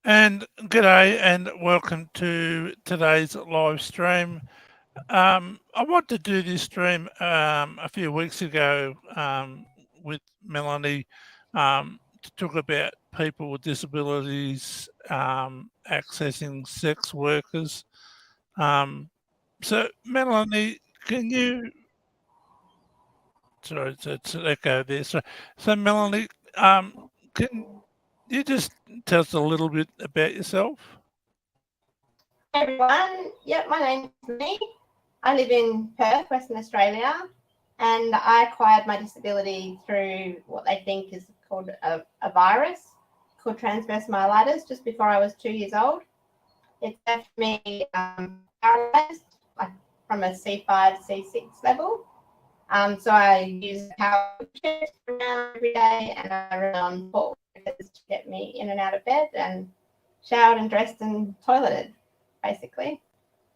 And g'day and welcome to today's live stream. I wanted to do this stream a few weeks ago with Melanie to talk about people with disabilities accessing sex workers. So, Melanie, can you? Sorry, it's an echo there. So Melanie, can you just tell us a little bit about yourself? Hey everyone, yep, my name's Melanie. I live in Perth, Western Australia, and I acquired my disability through what they think is called a virus called transverse myelitis just before I was 2 years old. It left me paralyzed, like from a C5, C6 level. So I use power wheelchairs around every day, and I rely on port workers to get me in and out of bed and showered and dressed and toileted, basically.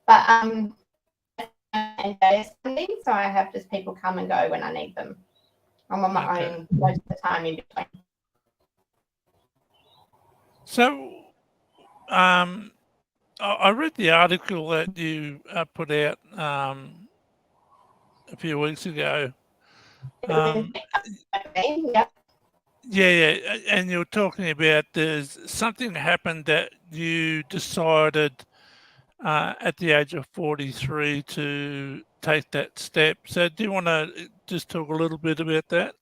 But and day funding, so I have just people come and go when I need them. I'm on my own most of the time in between. So, I read the article that you put out a few weeks ago. Yep. Yeah, and you were talking about there's something happened that you decided at the age of 43 to take that step. So, do you want to just talk a little bit about that?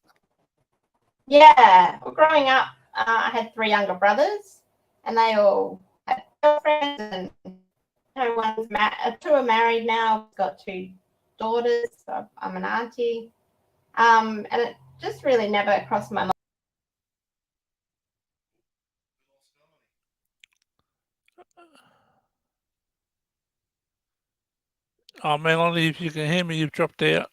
Yeah. Well, growing up, I had three younger brothers, and they all had girlfriends, and two are married now. We've got two daughters. So I'm an auntie, and it just really never crossed my mind. Oh, Melanie, if you can hear me, you've dropped out.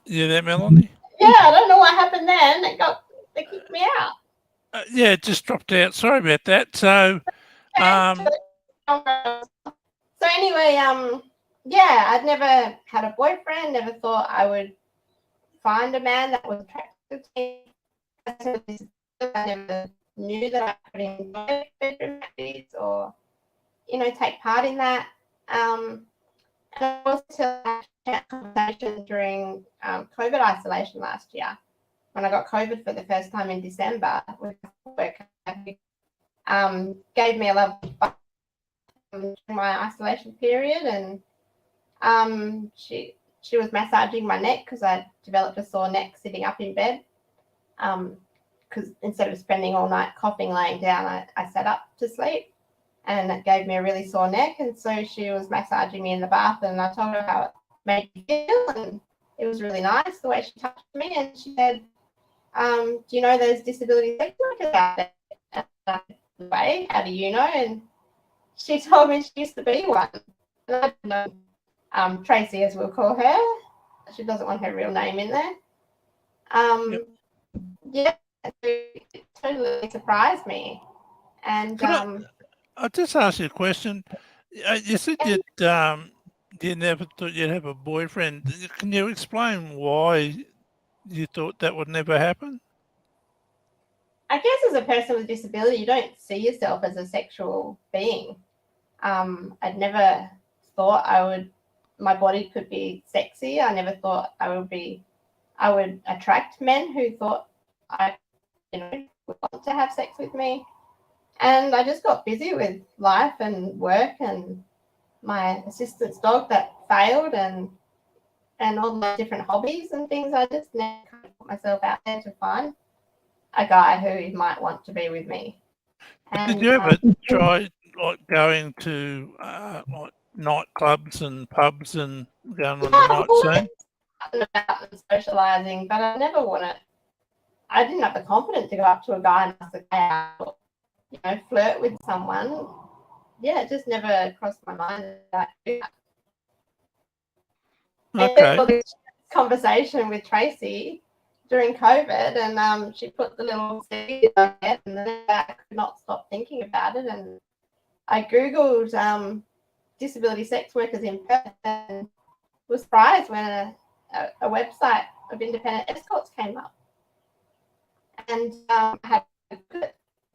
You there, Melanie? Yeah, I don't know what happened then. They kicked me out. Yeah, it just dropped out. Sorry about that. So, um, So anyway, yeah, I'd never had a boyfriend. Never thought I would find a man that was attractive to me. I never knew that I could enjoy bedroom activities or, take part in that. And I also had a conversation during COVID isolation last year when I got COVID for the first time in December with work. Gave me a lot of during my isolation period, and she was massaging my neck because I developed a sore neck sitting up in bed. Because instead of spending all night coughing laying down, I sat up to sleep, and it gave me a really sore neck. And so she was massaging me in the bath, and I told her how it made me feel, and it was really nice the way she touched me. And she said, "Do you know there's disability sex workers out there?" And I said, "Way, how do you know?" And she told me she used to be one. And I don't know, Tracy, as we'll call her. She doesn't want her real name in there. yep. Yeah, it totally surprised me. And Could I just ask you a question? You said you never thought you'd have a boyfriend. Can you explain why you thought that would never happen? I guess as a person with disability, you don't see yourself as a sexual being. I'd never thought my body could be sexy. I never thought I would attract men who thought I, would want to have sex with me. And I just got busy with life and work and my assistant's dog that failed, and all my different hobbies and things. I just never kind of put myself out there to find a guy who might want to be with me. But did And you ever try like going to like nightclubs and pubs and going on the yeah, I've night always scene? gotten about and socializing, but I never wanted. I didn't have the confidence to go up to a guy and ask a guy out, or, flirt with someone. Yeah, it just never crossed my mind that I could do that. And Okay. all this conversation with Tracy during COVID, and she put the little seed in my head, and then I could not stop thinking about it. And I googled disability sex workers in Perth and was surprised when a website of independent escorts came up. And I had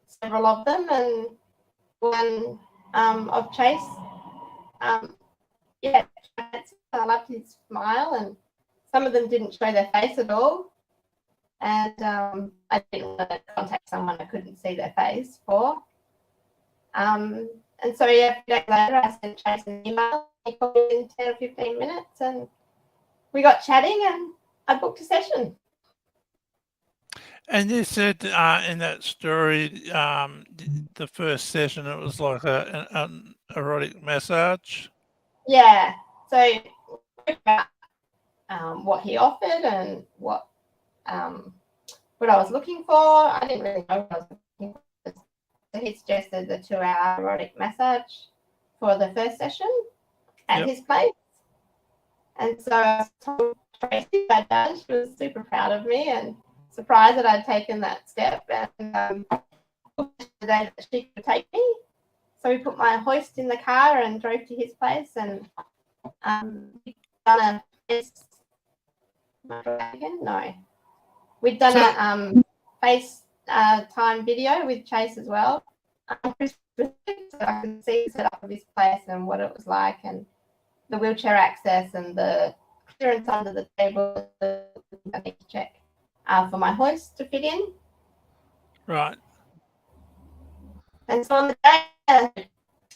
several of them, and one of Chase. Yeah, I loved his smile, and some of them didn't show their face at all. And I didn't want to contact someone I couldn't see their face for. And so, yeah, a few days later, I sent Chase an email. He called me in 10 or 15 minutes, and we got chatting, and I booked a session. And you said in that story, the first session, it was like an erotic massage. Yeah. So about what he offered and what I was looking for. I didn't really know what I was looking for. So he suggested the 2-hour erotic massage for the first session at his place. And so I told Tracy I'd done. She was super proud of me and surprised that I'd taken that step, and the day that she could take me. So we put my hoist in the car and drove to his place, and we'd done we'd done a FaceTime video with Chase as well. So I could see the setup of his place and what it was like, and the wheelchair access and the clearance under the table. I need to check for my hoist to fit in. Right. And so on the day,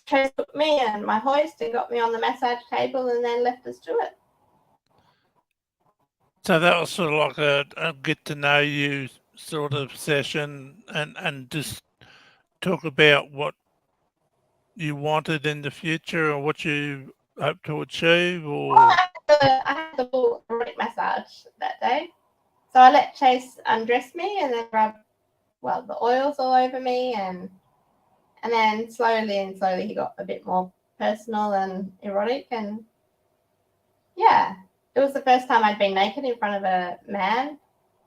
Chase took me and my hoist and got me on the massage table, and then left us to it. So that was sort of like a get to know you sort of session, and just talk about what you wanted in the future or what you hope to achieve, or I had the full erotic massage that day. So I let Chase undress me and then rub, the oils all over me, and then slowly he got a bit more personal and erotic. And yeah, it was the first time I'd been naked in front of a man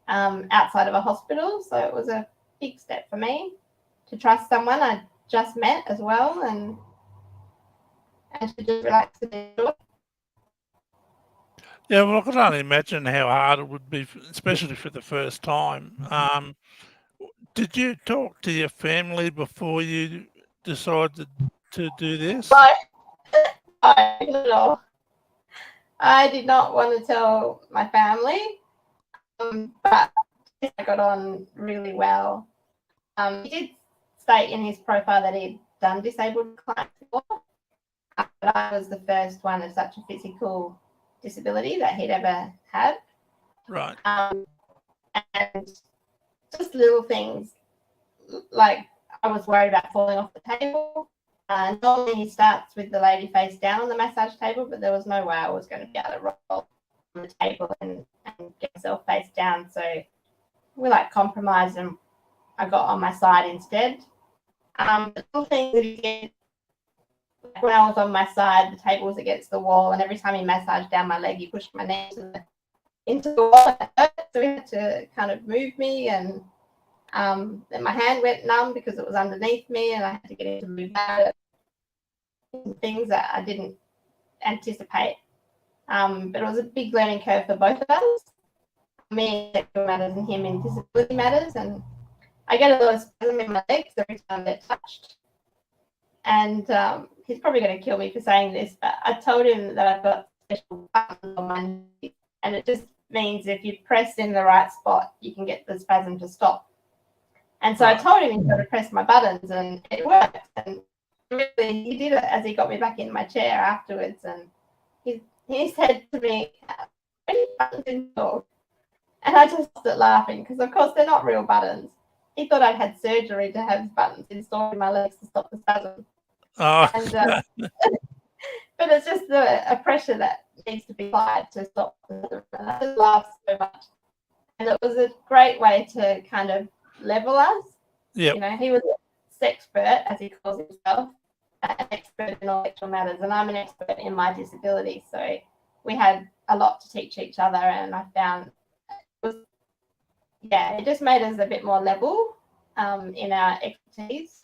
outside of a hospital. So it was a big step for me to trust someone I just met as well, and to just relax and enjoy. yeah, well, I can only imagine how hard it would be, especially for the first time. Did you talk to your family before you decided to do this? No, not at all. I did not want to tell my family, but I got on really well. He did state in his profile that he'd done disabled clients before, but I was the first one of such a physical disability that he'd ever had. Right. And just little things, like I was worried about falling off the table. Normally he starts with the lady face down on the massage table, but there was no way I was going to be able to roll on the table and get myself face down. So we compromised, and I got on my side instead. The little things that he did, when I was on my side, the table was against the wall, and every time he massaged down my leg, he pushed my knee into the wall. So he had to kind of move me, and then my hand went numb because it was underneath me, and I had to get him to move out. Things that I didn't anticipate. But it was a big learning curve for both of us. Me in sexual matters and him in disability matters. And I get a lot of spasm in my legs every time they're touched. And he's probably going to kill me for saying this, but I told him that I've got special buttons on my knee, and it just means if you press in the right spot, you can get the spasm to stop. And so I told him he's got to press my buttons, and it worked. And really, he did it as he got me back in my chair afterwards, and he said to me, "How many buttons installed?" And I just started laughing because, of course, they're not real buttons. He thought I'd had surgery to have buttons installed in my legs to stop the spasm. Oh. And, but it's just a pressure that needs to be applied to stop the spasm. And I just laughed so much. And it was a great way to kind of level us. Yeah. You know, he was an expert, as he calls himself, an expert in all sexual matters, and I'm an expert in my disability. So we had a lot to teach each other, and I found it just made us a bit more level in our expertise,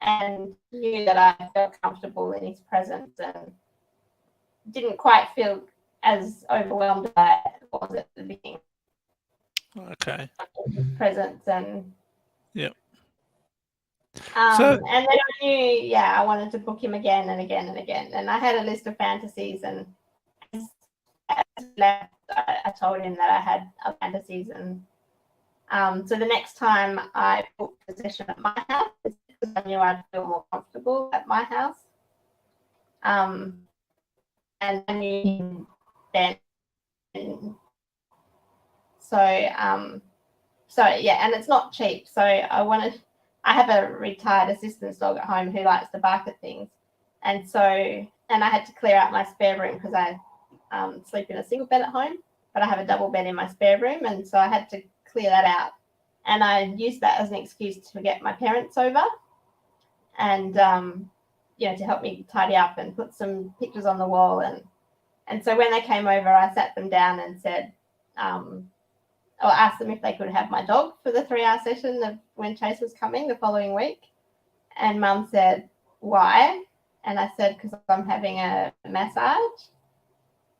and knew that I felt comfortable in his presence, and didn't quite feel as overwhelmed as I was at the beginning. Okay. Presents and Yep. and then I knew, I wanted to book him again and again and again. And I had a list of fantasies, and as left, I told him that I had other fantasies. And so the next time I booked a session at my house, because I knew I'd feel more comfortable at my house. And I knew him then. So and it's not cheap. So I have a retired assistance dog at home who likes to bark at things. And I had to clear out my spare room because I sleep in a single bed at home, but I have a double bed in my spare room. And so I had to clear that out. And I used that as an excuse to get my parents over and, to help me tidy up and put some pictures on the wall. And so when they came over, I sat them down and said, or asked them if they could have my dog for the 3-hour session of when Chase was coming the following week. And Mum said, why? And I said, because I'm having a massage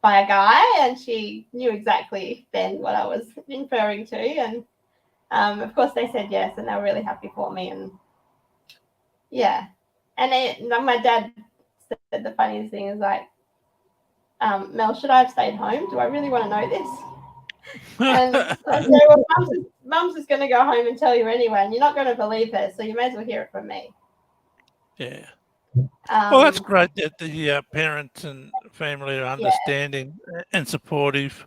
by a guy. And she knew exactly then what I was referring to. And of course they said yes, and they were really happy for me. And and my dad said the funniest thing is like, Mel, should I have stayed home? Do I really want to know this? And I said, well, Mum's just going to go home and tell you anyway, and you're not going to believe her, so you may as well hear it from me. Yeah. Well, that's great that the parents and family are understanding and supportive.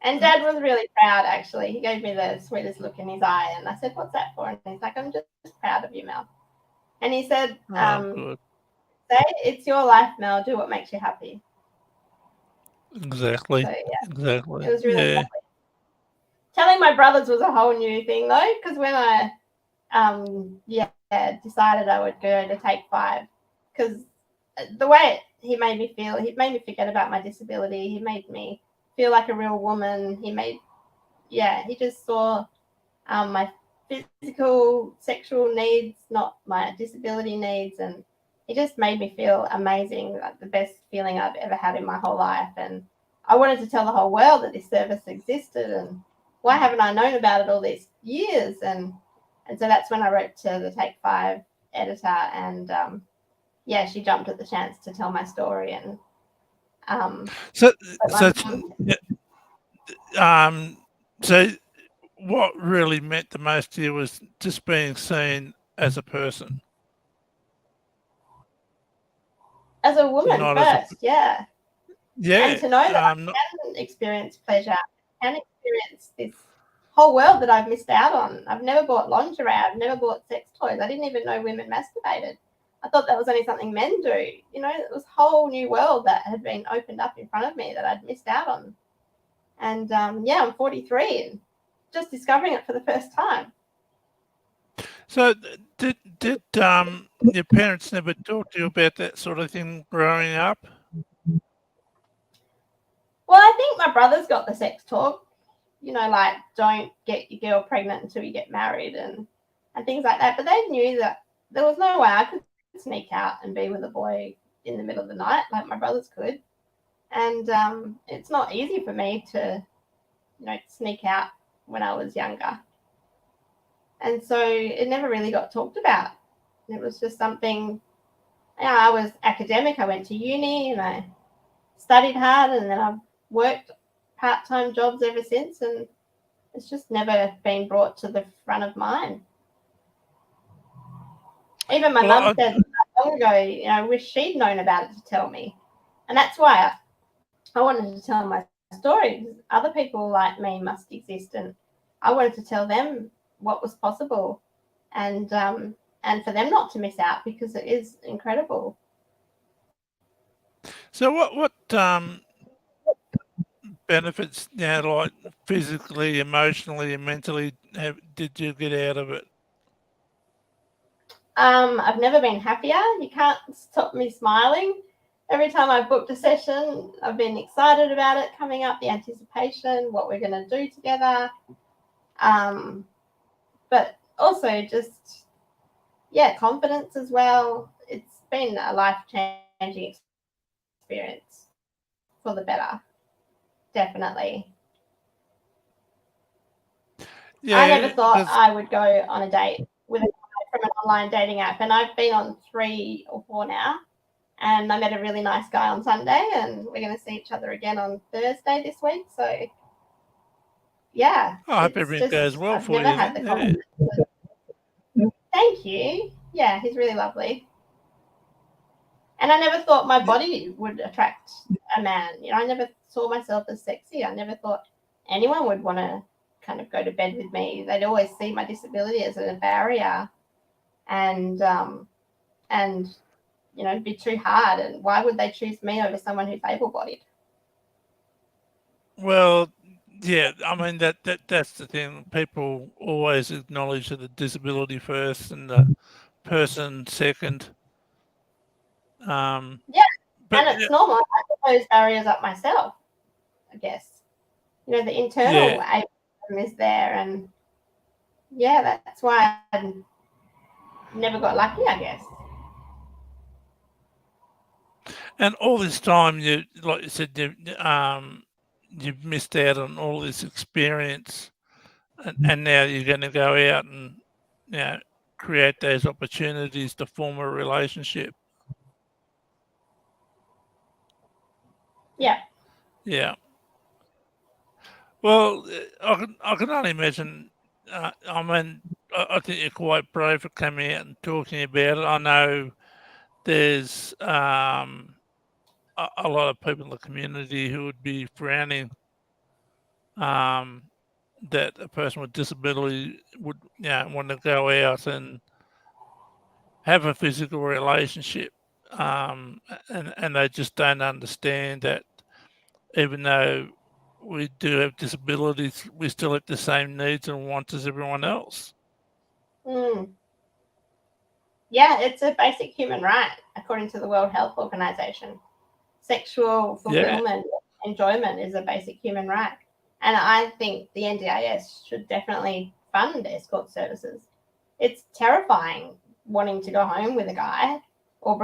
And Dad was really proud, actually. He gave me the sweetest look in his eye, and I said, what's that for? And he's like, I'm just proud of you, Mel. And he said, good. Say, it's your life, Mel. Do what makes you happy. Exactly. So, exactly. It was really lovely. Telling my brothers was a whole new thing, though, because when I decided I would go to Take 5, because the way he made me feel, he made me forget about my disability. He made me feel like a real woman. He just saw my physical, sexual needs, not my disability needs, and he just made me feel amazing, like the best feeling I've ever had in my whole life. And I wanted to tell the whole world that this service existed, and why haven't I known about it all these years? And so that's when I wrote to the Take 5 editor, and she jumped at the chance to tell my story. And so what really meant the most to you was just being seen as a person, as a woman first. And to know that I can experience pleasure, can experience this whole world that I've missed out on. I've never bought lingerie. I've never bought sex toys. I didn't even know women masturbated. I thought that was only something men do. It was a whole new world that had been opened up in front of me that I'd missed out on. And I'm 43 and just discovering it for the first time. So did your parents never talk to you about that sort of thing growing up? Well, I think my brother's got the sex talk, like don't get your girl pregnant until you get married and things like that. But they knew that there was no way I could sneak out and be with a boy in the middle of the night like my brothers could. And it's not easy for me to, sneak out when I was younger. And so it never really got talked about. It was just something, I was academic. I went to uni and I studied hard, and then I've worked part-time jobs ever since, and it's just never been brought to the front of mind. Even my mum said not long ago, I wish she'd known about it to tell me. And that's why I wanted to tell my story. Other people like me must exist, and I wanted to tell them what was possible, and for them not to miss out, because it is incredible. So what benefits now, like physically, emotionally, and mentally, did you get out of it? I've never been happier. You can't stop me smiling. Every time I've booked a session, I've been excited about it coming up, the anticipation, what we're going to do together. But also just, confidence as well. It's been a life-changing experience. for the better. Definitely. Yeah, I never thought because I would go on a date with a guy from an online dating app, and I've been on 3 or 4 now. And I met a really nice guy on Sunday, and we're going to see each other again on Thursday this week. So, yeah, I hope it's everything goes just well I've for never you. had the Then. confidence. Thank you. Yeah, he's really lovely. And I never thought my body would attract a man. You know, I never saw myself as sexy. I never thought anyone would want to kind of go to bed with me. They'd always see my disability as a barrier, and you know, be too hard. And why would they choose me over someone who's able-bodied? Well, yeah, I mean that's the thing. People always acknowledge the disability first and the person second. Yeah, But and it's normal. I put those barriers up myself, I guess. You know, the internal yeah, ableism is there, and yeah, that's why I never got lucky, I guess. and all this time you, like you said, you've missed out on all this experience, and now you're going to go out and create those opportunities to form a relationship. Yeah. Yeah. Well, I can only imagine. I mean, I think you're quite brave for coming out and talking about it. I know there's a lot of people in the community who would be frowning that a person with disability would want to go out and have a physical relationship, and they just don't understand that even though we do have disabilities, we still have the same needs and wants as everyone else. Mm. Yeah, it's a basic human right, according to the World Health Organization. Sexual Yeah, fulfillment, enjoyment is a basic human right. And I think the NDIS should definitely fund escort services. It's terrifying wanting to go home with a guy or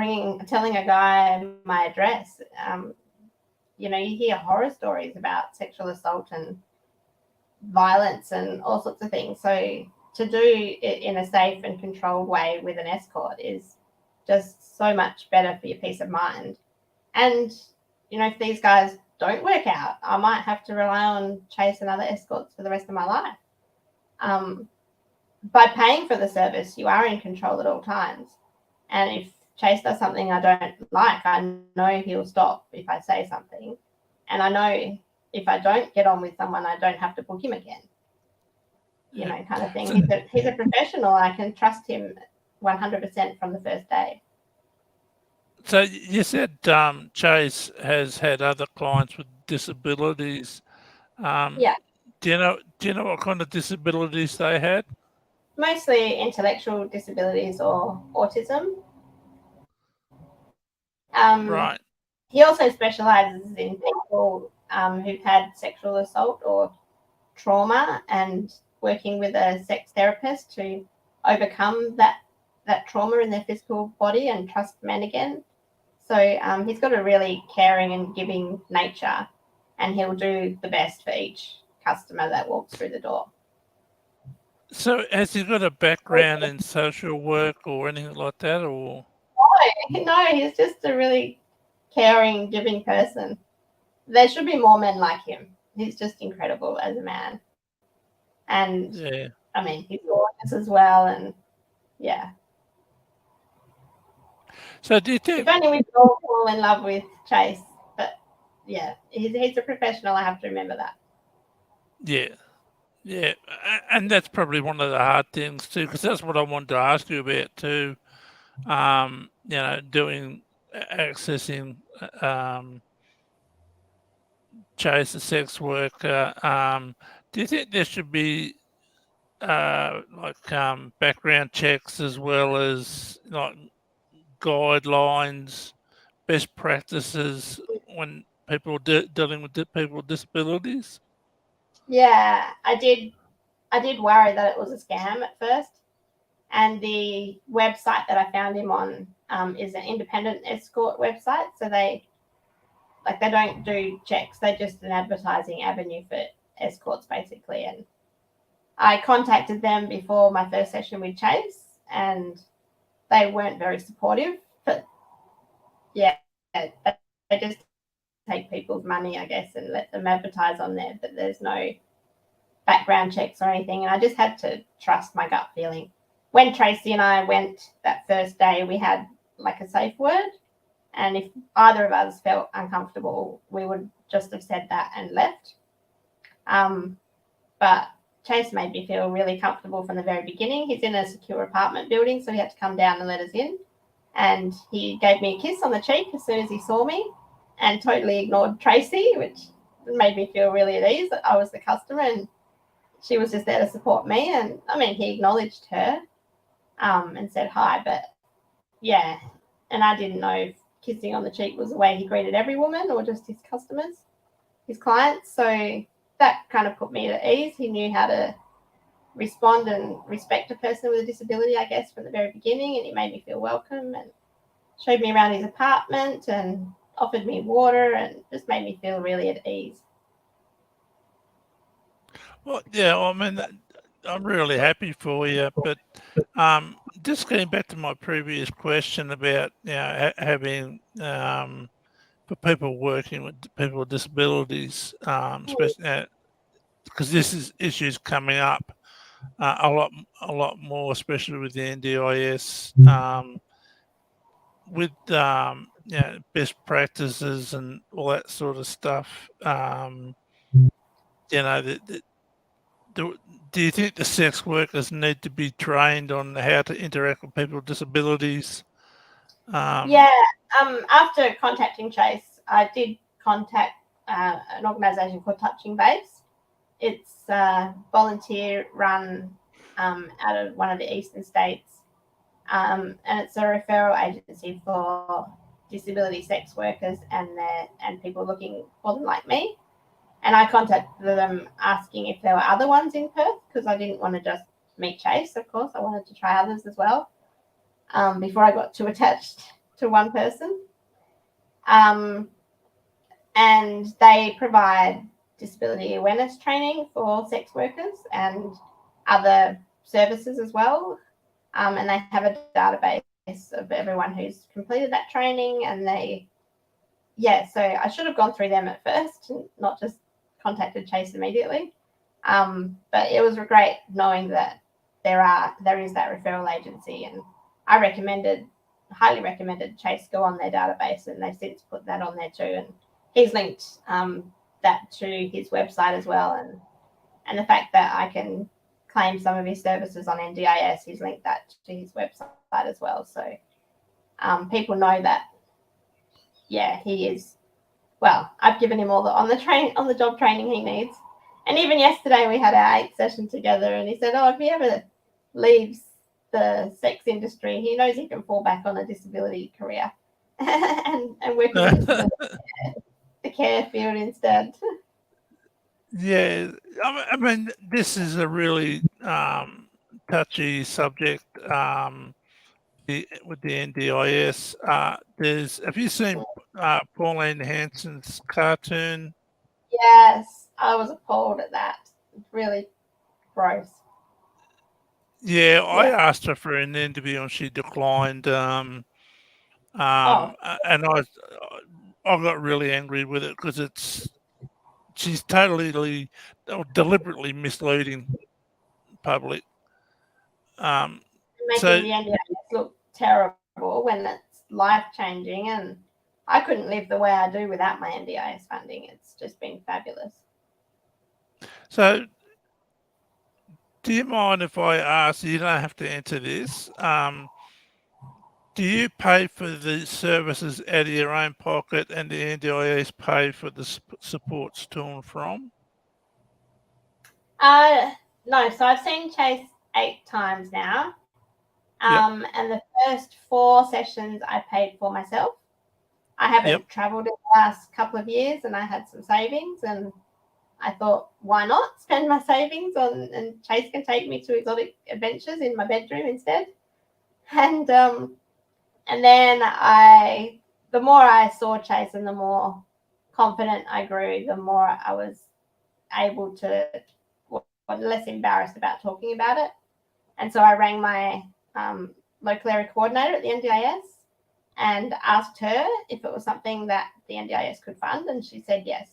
telling a guy my address. You know, you hear horror stories about sexual assault and violence and all sorts of things. So to do it in a safe and controlled way with an escort is just so much better for your peace of mind. And, you know, if these guys don't work out, I might have to rely on Chase and other escorts for the rest of my life. By paying for the service, you are in control at all times. And if Chase does something I don't like, I know he'll stop if I say something. And I know if I don't get on with someone, I don't have to book him again. You know, kind of thing. He's a professional. I can trust him 100% from the first day. So you said Chase has had other clients with disabilities. Yeah, Do you know what kind of disabilities they had? mostly intellectual disabilities or autism. Um, Right. he also specializes in people who've had sexual assault or trauma, and working with a sex therapist to overcome that trauma in their physical body and trust men again. So he's got a really caring and giving nature, and he'll do the best for each customer that walks through the door. So has he got a background in social work or anything like that, or? No, he's just a really caring, giving person. There should be more men like him. He's just incredible as a man. And Yeah. I mean, he's gorgeous as well. And yeah, So do you if think? only we could all fall in love with Chase. But yeah, he's a professional. I have to remember that. Yeah. Yeah, and that's probably one of the hard things too, because that's what I wanted to ask you about too. Doing accessing Chase the sex worker. Do you think there should be background checks as well as like guidelines, best practices when people dealing with people with disabilities? Yeah, I did worry that it was a scam at first. And the website that I found him on is an independent escort website. So they like they don't do checks. They're just an advertising avenue for escorts, basically. And I contacted them before my first session with Chase, and they weren't very supportive. But yeah, they just take people's money, I guess, and let them advertise on there. But there's no background checks or anything. And I just had to trust my gut feeling. When Tracy and I went that first day, we had like a safe word. And if either of us felt uncomfortable, we would just have said that and left. But Chase made me feel really comfortable from the very beginning. He's in a secure apartment building, so he had to come down and let us in. And he gave me a kiss on the cheek as soon as he saw me and totally ignored Tracy, which made me feel really at ease that I was the customer and she was just there to support me. And I mean, he acknowledged her and said hi, but yeah. And I didn't know if kissing on the cheek was the way he greeted every woman or just his customers, his clients. So that kind of put me at ease. He knew how to respond and respect a person with a disability, I guess, from the very beginning. And he made me feel welcome and showed me around his apartment and offered me water and just made me feel really at ease. Well, yeah, I mean, I'm really happy for you, but just getting back to my previous question about, you know, having for people working with people with disabilities, especially because this is issues coming up a lot more, especially with the NDIS, with you know, best practices and all that sort of stuff. You know, do you think the sex workers need to be trained on how to interact with people with disabilities? Yeah. After contacting Chase, I did contact an organisation called Touching Base. It's volunteer run out of one of the eastern states, and it's a referral agency for disability sex workers and people looking for them like me. And I contacted them asking if there were other ones in Perth because I didn't want to just meet Chase, of course. I wanted to try others as well before I got too attached to one person. And they provide disability awareness training for sex workers and other services as well. And they have a database of everyone who's completed that training. And so I should have gone through them at first, not just contacted Chase immediately. But it was great knowing that there is that referral agency, and I highly recommended Chase go on their database, and they've since put that on there too. And he's linked that to his website as well, and the fact that I can claim some of his services on NDIS, he's linked that to his website as well. So people know that, yeah, he is. Well, I've given him all the on the job training he needs. And even yesterday we had our 8th session together, and he said, "Oh, if he ever leaves the sex industry, he knows he can fall back on a disability career and work in the care field instead." Yeah, I mean, this is a really touchy subject with the NDIS. Have you seen Pauline Hanson's cartoon? Yes, I was appalled at that. It's really gross. Yeah, I asked her for an interview and she declined. And I got really angry with it because she's totally or deliberately misleading public. Making the NDIS look terrible when it's life-changing, and I couldn't live the way I do without my NDIS funding. It's just been fabulous. So do you mind if I ask, you don't have to answer this, do you pay for the services out of your own pocket and the NDIS pay for the supports to and from? No, so I've seen Chase 8 times now. And the first 4 sessions I paid for myself. I haven't travelled in the last couple of years, and I had some savings, and I thought, why not spend my savings on, and Chase can take me to exotic adventures in my bedroom instead. And then the more I saw Chase and the more confident I grew, the more I was able to, less embarrassed about talking about it. And so I rang my local area coordinator at the NDIS and asked her if it was something that the NDIS could fund, and she said yes.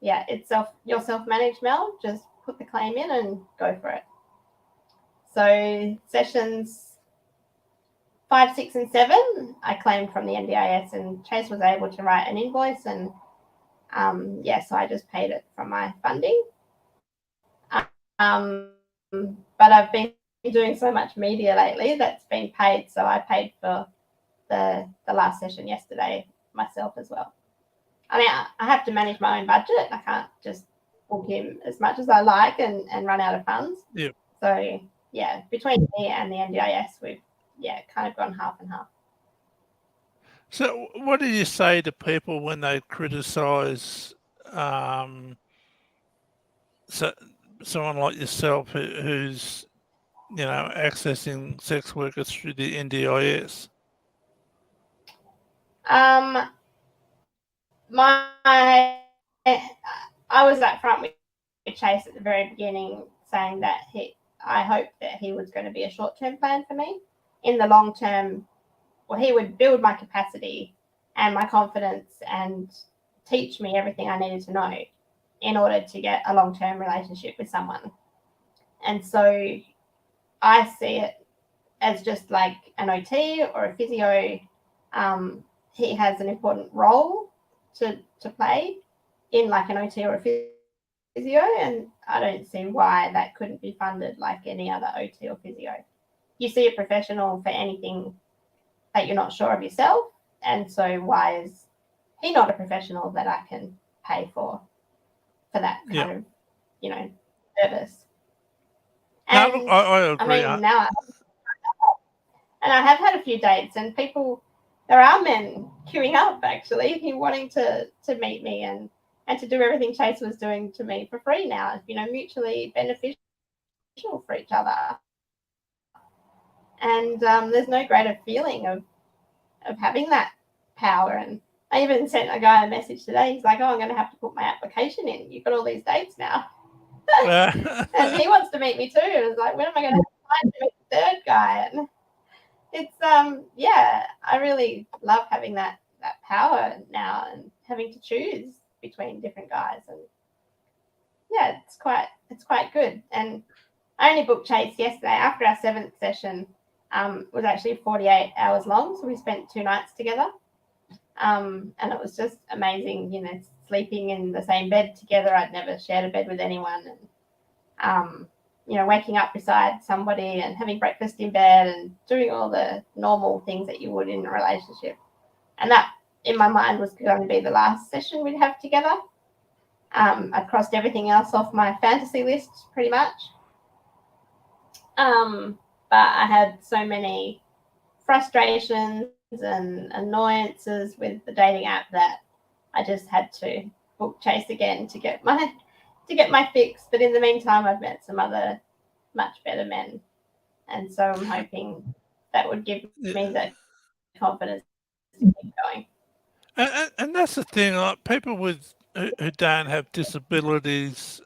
Yeah, it's you're self-managed, Mel. Just put the claim in and go for it. So sessions 5, 6, and 7, I claimed from the NDIS, and Chase was able to write an invoice, and so I just paid it from my funding. But I've been doing so much media lately that's been paid, so I paid for the last session yesterday myself as well. I mean, I have to manage my own budget. I can't just book him as much as I like and run out of funds. Yeah. So yeah, between me and the NDIS, we've kind of gone half and half. So what do you say to people when they criticise someone like yourself who's, accessing sex workers through the NDIS? I was upfront with Chase at the very beginning, saying that I hoped that he was going to be a short-term plan for me. In the long term, he would build my capacity and my confidence and teach me everything I needed to know in order to get a long-term relationship with someone. And so I see it as just like an OT or a physio. He has an important role to play in like an OT or a physio, and I don't see why that couldn't be funded like any other OT or physio. You see a professional for anything that you're not sure of yourself, and so why is he not a professional that I can pay for that kind of, service? And no, I agree. I mean, now and I have had a few dates, and there are men queuing up actually, wanting to meet me and to do everything Chase was doing to me for free now, mutually beneficial for each other. And there's no greater feeling of having that power. And I even sent a guy a message today. He's like, "Oh, I'm going to have to put my application in. You've got all these dates now." And he wants to meet me too. I was like, when am I going to find the third guy? And it's I really love having that power now and having to choose between different guys. And yeah, it's quite good. And I only booked Chase yesterday after our 7th session. Was actually 48 hours long, so we spent 2 nights together. And it was just amazing, sleeping in the same bed together. I'd never shared a bed with anyone, and waking up beside somebody and having breakfast in bed and doing all the normal things that you would in a relationship. And that, in my mind, was going to be the last session we'd have together. I crossed everything else off my fantasy list pretty much. But I had so many frustrations and annoyances with the dating app that I just had to book Chase again to get my fix. But in the meantime, I've met some other much better men, and so I'm hoping that would give me the confidence to keep going. And that's the thing, like people who don't have disabilities,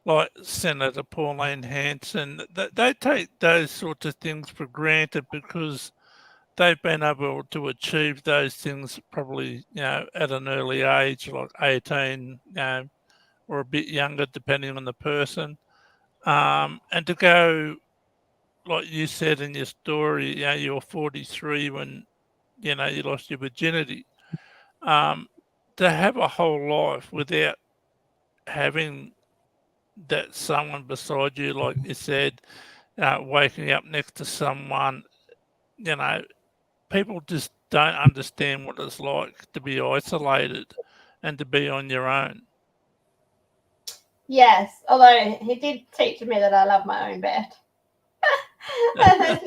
like Senator Pauline Hanson, they take those sorts of things for granted because they've been able to achieve those things probably, at an early age, like 18, or a bit younger, depending on the person. And to go, like you said in your story, you were 43 when, you lost your virginity. To have a whole life without having that someone beside you, like you said, waking up next to someone, people just don't understand what it's like to be isolated and to be on your own. Yes, although he did teach me that I love my own bed. There's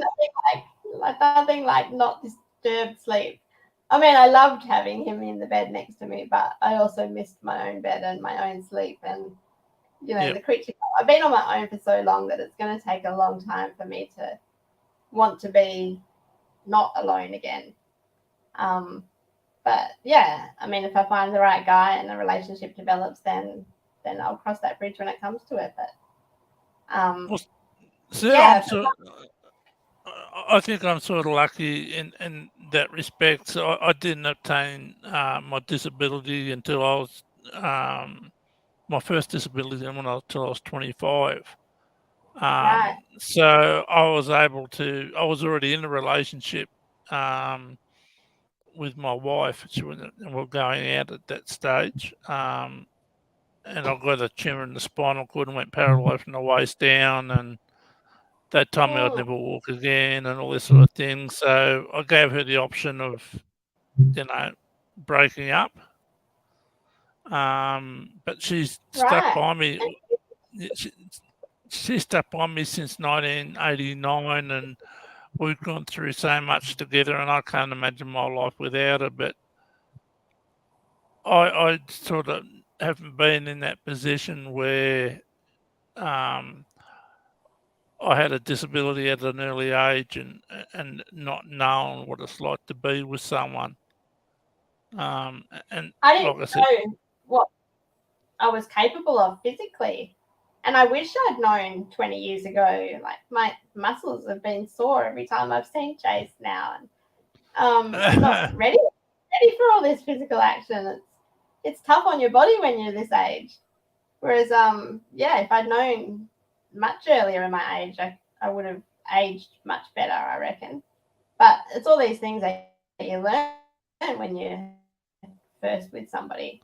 nothing like not disturbed sleep. I mean, I loved having him in the bed next to me, but I also missed my own bed and my own sleep. And, the creature, I've been on my own for so long that it's going to take a long time for me to want to be not alone again. But yeah, I mean, if I find the right guy and the relationship develops, then I'll cross that bridge when it comes to it. But Well, see, yeah, I think I'm sort of lucky in that respect. So I didn't obtain my disability until I was my first disability until I was 25. right. So I was able to. I was already in a relationship with my wife. And we're going out at that stage. And I got a tumor in the spinal cord and went paralysed from the waist down, and they told me I'd Mm, never walk again and all this sort of thing. So I gave her the option of, breaking up. But she's stuck right. by me. She, she's stuck by me since 1989, and we've gone through so much together, and I can't imagine my life without her. But I sort of haven't been in that position where um, I had a disability at an early age and not knowing what it's like to be with someone. And I like didn't I said, know what I was capable of physically. And I wish I'd known 20 years ago. Like my muscles have been sore every time I've seen Chase now. And I'm not ready for all this physical action. It's tough on your body when you're this age. Whereas yeah, if I'd known much earlier in my age, I would have aged much better, I reckon. But it's all these things that you learn when you're first with somebody.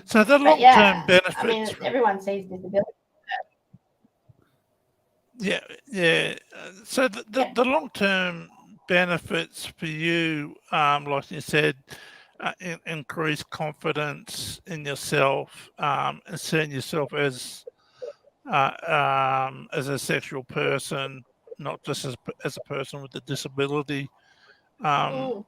so the But long-term yeah, I benefits, mean, everyone sees disability. yeah, yeah. So Yeah. the long-term benefits for you, like you said, increase confidence in yourself, and seeing yourself as a sexual person, not just as a person with a disability. Um, Mm,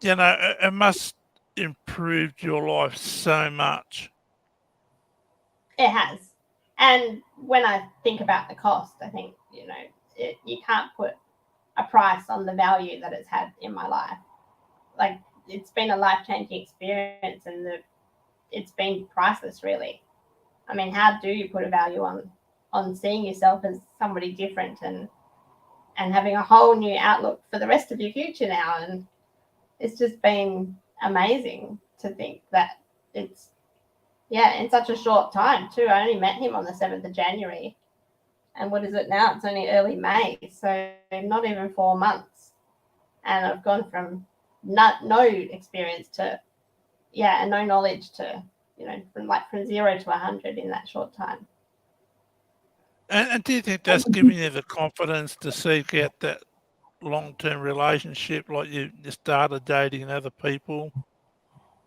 it must improved your life so much. it has. And when I think about the cost, I think, you can't put a price on the value that it's had in my life. Like, it's been a life changing experience, and it's been priceless, really. I mean, how do you put a value on seeing yourself as somebody different and having a whole new outlook for the rest of your future now? And it's just been amazing to think that it's, yeah, in such a short time too. I only met him on the 7th of January, and what is it now? It's only early May, so not even 4 months, and I've gone from no experience to, yeah, and no knowledge to, from 0 to 100 in that short time. And do you think that's giving you the confidence to seek out that long-term relationship, like you started dating other people?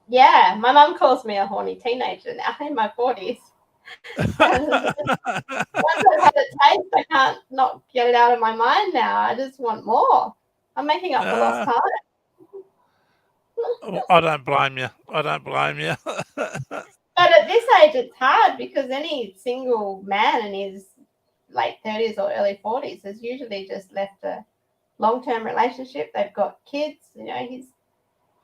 Yeah, my mum calls me a horny teenager now in my 40s. And once I've had a taste, I can't not get it out of my mind now. I just want more. I'm making up for lost Uh, time. I don't blame you. I don't blame you. But at this age, it's hard because any single man in his late 30s or early 40s has usually just left a long term relationship. They've got kids, his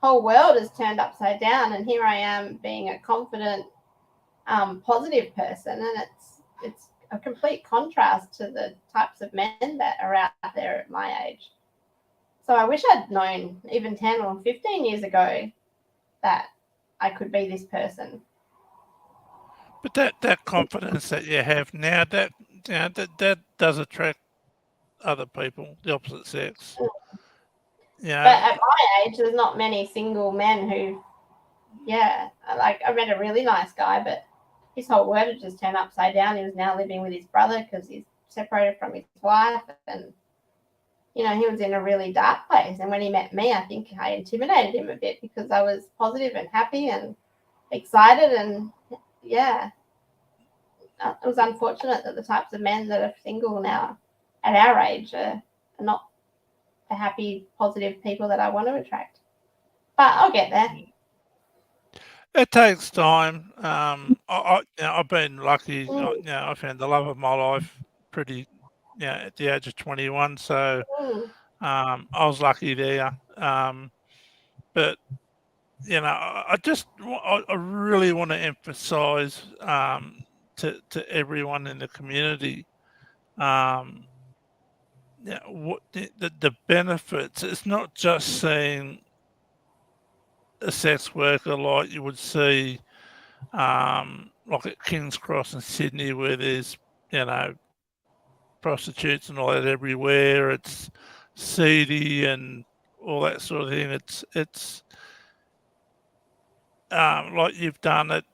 whole world is turned upside down. And here I am being a confident, positive person. And it's a complete contrast to the types of men that are out there at my age. So I wish I'd known even 10 or 15 years ago that I could be this person. But that confidence that you have now, that does attract other people, the opposite sex. But Yeah. at my age, there's not many single men who, yeah, like I met a really nice guy, but his whole world had just turned upside down. He was now living with his brother because he's separated from his wife, and he was in a really dark place. And when he met me, I think I intimidated him a bit because I was positive and happy and excited, and yeah, it was unfortunate that the types of men that are single now at our age are not the happy, positive people that I want to attract. But I'll get there. It takes time. I've been lucky. Mm, I found the love of my life pretty, at the age of 21. So mm, I was lucky there. but I really want to emphasise to everyone in the community, what the benefits. It's not just seeing a sex worker like you would see, like at King's Cross in Sydney, where there's prostitutes and all that everywhere. It's seedy and all that sort of thing. It's like you've done it.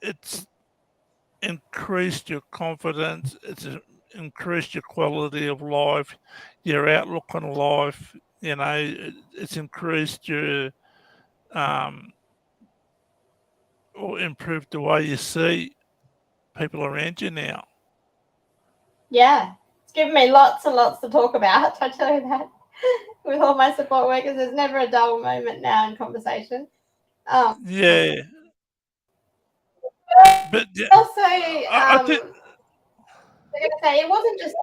It's increased your confidence. It's increased your quality of life, your outlook on life. It's increased your or improved the way you see people around you now. Yeah, it's given me lots and lots to talk about. I tell you that. With all my support workers, there's never a dull moment now in conversation. Yeah, but yeah, Also, I think I'm going to say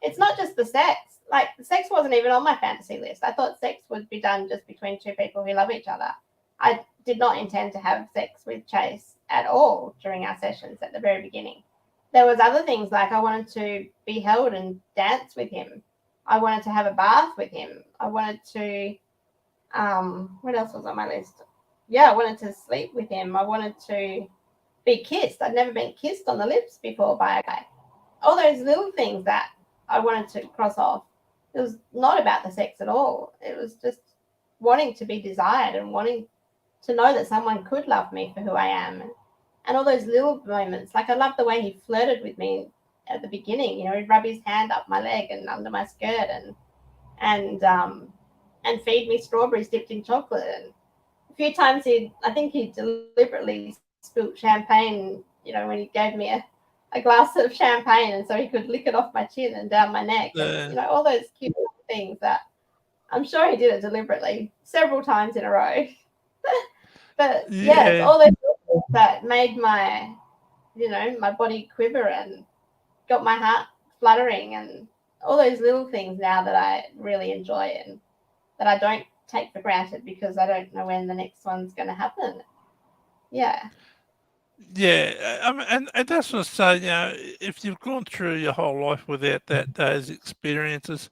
it's not just the sex. Like, the sex wasn't even on my fantasy list. I thought sex would be done just between two people who love each other. I did not intend to have sex with Chase at all during our sessions at the very beginning. There was other things, like I wanted to be held and dance with him. I wanted to have a bath with him. I wanted to, what else was on my list? Yeah, I wanted to sleep with him. I wanted to be kissed. I'd never been kissed on the lips before by a guy. All those little things that I wanted to cross off. It was not about the sex at all. It was just wanting to be desired and wanting to know that someone could love me for who I am. And all those little moments. Like, I loved the way he flirted with me at the beginning. He'd rub his hand up my leg and under my skirt and feed me strawberries dipped in chocolate. And a few times I think he deliberately spilt champagne, when he gave me a glass of champagne, and so he could lick it off my chin and down my neck. And, all those cute things that I'm sure he did it deliberately several times in a row. But yeah, it's all those things that made my, my body quiver and got my heart fluttering, and all those little things now that I really enjoy and that I don't take for granted because I don't know when the next one's going to happen. Yeah. Yeah, and that's what I say. If you've gone through your whole life without those experiences,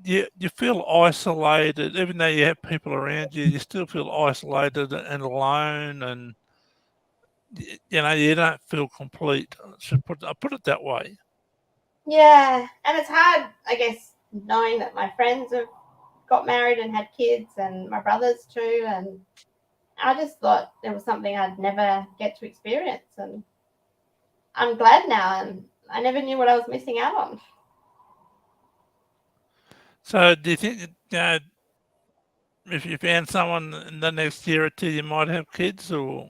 you feel isolated. Even though you have people around you, you still feel isolated and alone, and you don't feel complete. I put it that way. Yeah, and it's hard, I guess, knowing that my friends have got married and had kids, and my brothers too, and I just thought it was something I'd never get to experience, and I'm glad now, and I never knew what I was missing out on. So, do you think if you found someone in the next year or two, you might have kids, or?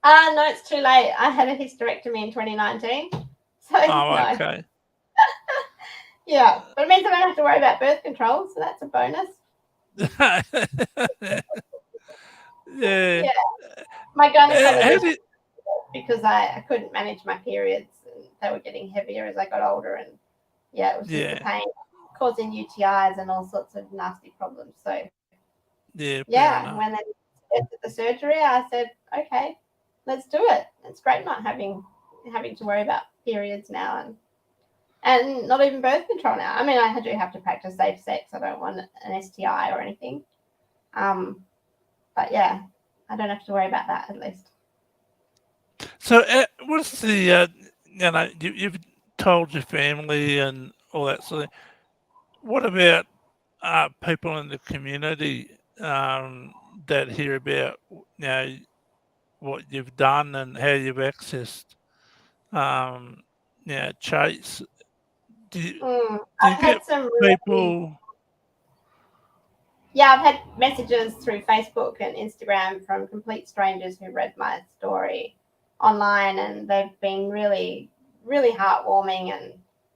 No, it's too late. I had a hysterectomy in 2019, so no. Okay. Yeah, but it means I don't have to worry about birth control, so that's a bonus. Yeah. My gynecologist, because I couldn't manage my periods, and they were getting heavier as I got older, and it was just the pain causing UTIs and all sorts of nasty problems. So when they did the surgery, I said, okay, let's do it. It's great not having to worry about periods now, and not even birth control now. I mean, I do have to practice safe sex. I don't want an STI or anything. But yeah, I don't have to worry about that, at least. So, what's the you've told your family and all that sort of thing. What about people in the community that hear about what you've done and how you've accessed Chase? Do you get people? Yeah, I've had messages through Facebook and Instagram from complete strangers who read my story online, and they've been really, really heartwarming and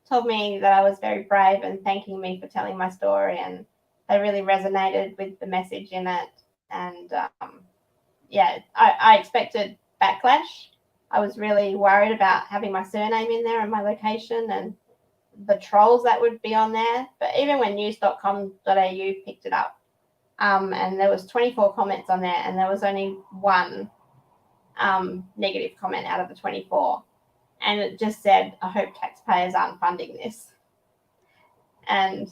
told me that I was very brave and thanking me for telling my story, and they really resonated with the message in it. And I expected backlash. I was really worried about having my surname in there and my location, and the trolls that would be on there. But even when news.com.au picked it up, and there was 24 comments on there, and there was only one negative comment out of the 24, and it just said, "I hope taxpayers aren't funding this." And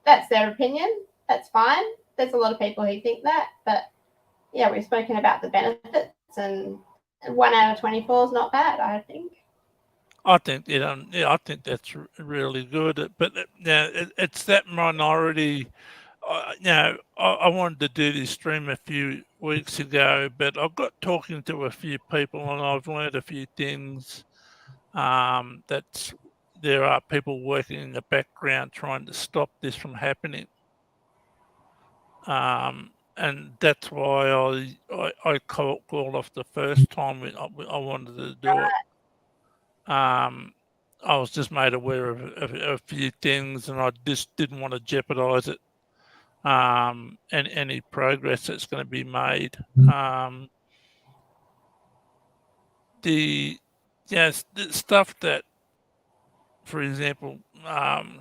that's their opinion. That's fine. There's a lot of people who think that, but yeah, we've spoken about the benefits, and 1 out of 24 is not bad, I think. I think I think that's really good. But it's that minority. I wanted to do this stream a few weeks ago, but I've got talking to a few people, and I've learned a few things. That there are people working in the background trying to stop this from happening. And that's why I called off the first time I wanted to do it. I was just made aware of a few things, and I just didn't want to jeopardize it. And any progress that's going to be made. The stuff that, for example,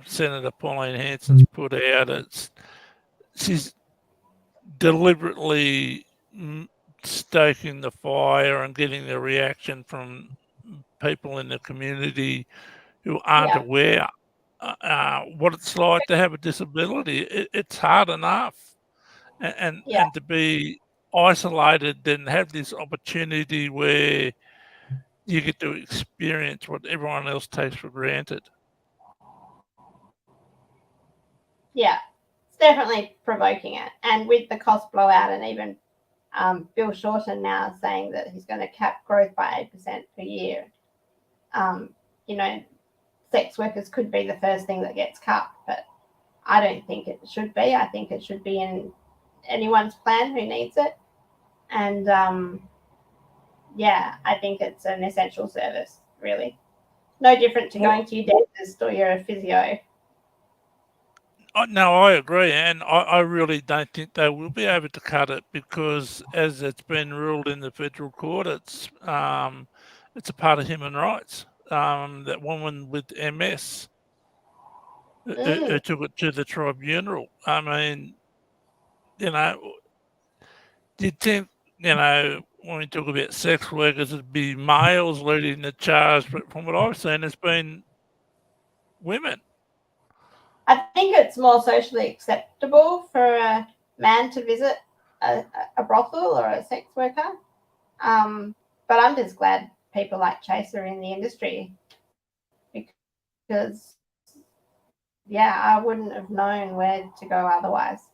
Senator Pauline Hanson's put out, she's deliberately stoking the fire and getting the reaction from people in the community who aren't aware what it's like to have a disability. It's hard enough, and to be isolated, then have this opportunity where you get to experience what everyone else takes for granted. Yeah, it's definitely provoking it. And with the cost blowout, and even Bill Shorten now saying that he's going to cap growth by 8% per year, sex workers could be the first thing that gets cut, but I don't think it should be. I think it should be in anyone's plan who needs it. And I think it's an essential service, really. No different to going to your dentist or your physio. No, I agree, and I really don't think they will be able to cut it, because as it's been ruled in the federal court, it's a part of human rights. That woman with MS who took it to the tribunal. I mean, you'd think, when we talk about sex workers, it'd be males leading the charge, but from what I've seen, it's been women. I think it's more socially acceptable for a man to visit a brothel or a sex worker. But I'm just glad people like Chase are in the industry, because, I wouldn't have known where to go otherwise.